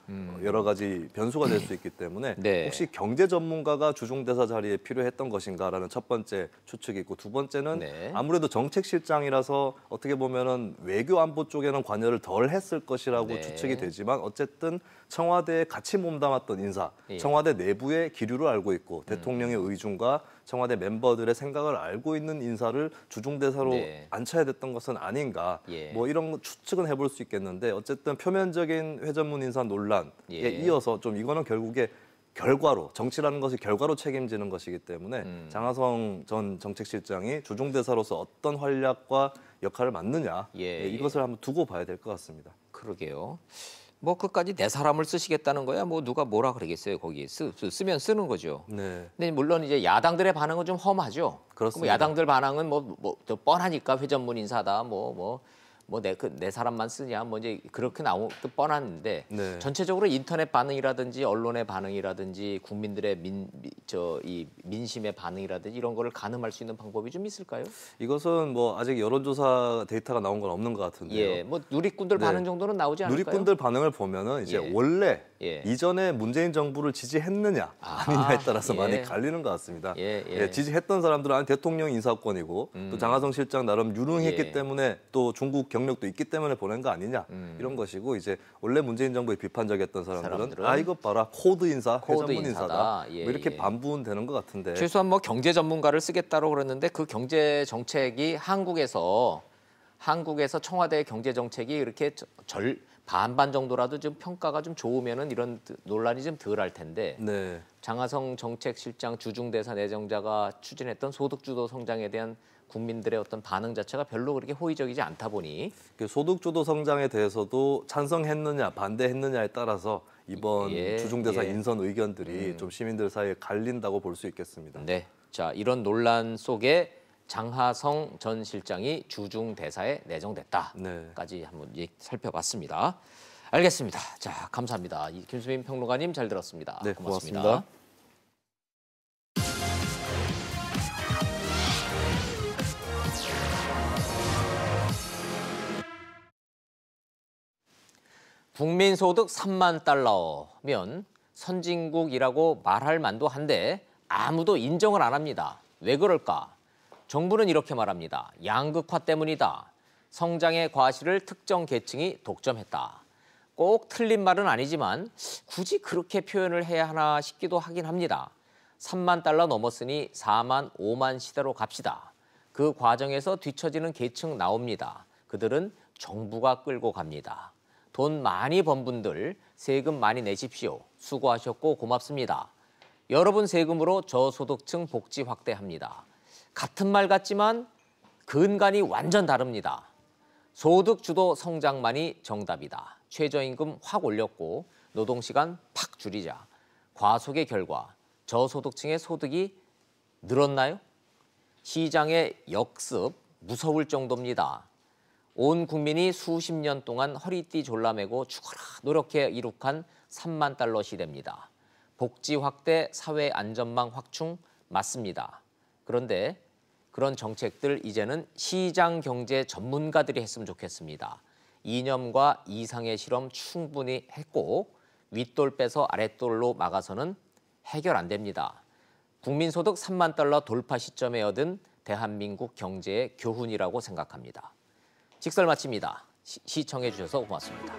여러 가지 변수가 될 수 있기 때문에 혹시 경제 전문가가 주중대사 자리에 필요했던 것인가라는 첫 번째 추측이 있고, 두 번째는 아무래도 정책실장이라서 어떻게 보면은 외교 안보 쪽에는 관여를 덜 했을 것이라고 추측이 되지만 어쨌든 청와대에 같이 몸담았던 인사, 청와대 내부의 기류를 알고 있고 대통령의 의중과 청와대 멤버들의 생각을 알고 있는 인사를 주중대사로 앉혀야 됐던 것은 아닌가. 뭐 이런 추측은 해볼 수 있겠는데 어쨌든 표면적인 회전문 인사 논란에 이어서 좀 이거는 결국에 결과로, 정치라는 것이 결과로 책임지는 것이기 때문에 장하성 전 정책실장이 주중대사로서 어떤 활약과 역할을 맡느냐 이것을 한번 두고 봐야 될 것 같습니다. 그러게요. 뭐 끝까지 내 사람을 쓰시겠다는 거야. 뭐 누가 뭐라 그러겠어요. 거기 쓰면 쓰는 거죠. 근데 물론 이제 야당들의 반응은 좀 험하죠. 그렇습니다. 뭐 야당들 반응은 뭐 뻔하니까 회전문 인사다. 내 사람만 쓰냐. 뭐 이제 그렇게 나오도 뻔한데 전체적으로 인터넷 반응이라든지 언론의 반응이라든지 국민들의 이 민심의 반응이라든지 이런 거를 가늠할 수 있는 방법이 좀 있을까요? 이것은 뭐 아직 여론조사 데이터가 나온 건 없는 것 같은데요. 뭐 누리꾼들 반응 정도는 나오지 않을까요? 누리꾼들 반응을 보면은 이제 원래 이전에 문재인 정부를 지지했느냐 아니냐에 따라서 많이 갈리는 것 같습니다. 지지했던 사람들은 아니 대통령 인사권이고 또 장하성 실장 나름 유능했기 때문에 또 중국 경력도 있기 때문에 보낸 거 아니냐 이런 것이고, 이제 원래 문재인 정부에 비판적이었던 사람들은 아 이거 봐라 코드 인사, 회전문 인사다 뭐 이렇게 반분되는 것 같은데, 최소한 뭐 경제 전문가를 쓰겠다고 그랬는데 그 경제 정책이 한국에서 청와대의 경제 정책이 이렇게 반반 정도라도 좀 평가가 좀 좋으면은 이런 논란이 좀 덜 할 텐데 장하성 정책실장 주중대사 내정자가 추진했던 소득주도 성장에 대한 국민들의 어떤 반응 자체가 별로 그렇게 호의적이지 않다 보니 소득주도 성장에 대해서도 찬성했느냐 반대했느냐에 따라서 이번 주중대사 인선 의견들이 좀 시민들 사이에 갈린다고 볼 수 있겠습니다. 자, 이런 논란 속에 장하성 전 실장이 주중대사에 내정됐다까지 한번 살펴봤습니다. 알겠습니다. 자, 감사합니다. 김수민 평론가님 잘 들었습니다. 네, 고맙습니다. 고맙습니다. 국민소득 3만 달러면 선진국이라고 말할 만도 한데 아무도 인정을 안 합니다. 왜 그럴까? 정부는 이렇게 말합니다. 양극화 때문이다. 성장의 과실을 특정 계층이 독점했다. 꼭 틀린 말은 아니지만 굳이 그렇게 표현을 해야 하나 싶기도 하긴 합니다. 3만 달러 넘었으니 4만, 5만 시대로 갑시다. 그 과정에서 뒤처지는 계층 나옵니다. 그들은 정부가 끌고 갑니다. 돈 많이 번 분들 세금 많이 내십시오. 수고하셨고 고맙습니다. 여러분 세금으로 저소득층 복지 확대합니다. 같은 말 같지만 근간이 완전 다릅니다. 소득 주도 성장만이 정답이다. 최저임금 확 올렸고 노동시간 팍 줄이자. 과속의 결과 저소득층의 소득이 늘었나요? 시장의 역습 무서울 정도입니다. 온 국민이 수십 년 동안 허리띠 졸라매고 죽어라 노력해 이룩한 3만 달러 시대입니다. 복지 확대, 사회 안전망 확충 맞습니다. 그런데 그런 정책들 이제는 시장 경제 전문가들이 했으면 좋겠습니다. 이념과 이상의 실험 충분히 했고 윗돌 빼서 아랫돌로 막아서는 해결 안 됩니다. 국민소득 3만 달러 돌파 시점에 얻은 대한민국 경제의 교훈이라고 생각합니다. 직설 마칩니다. 시청해 주셔서 고맙습니다.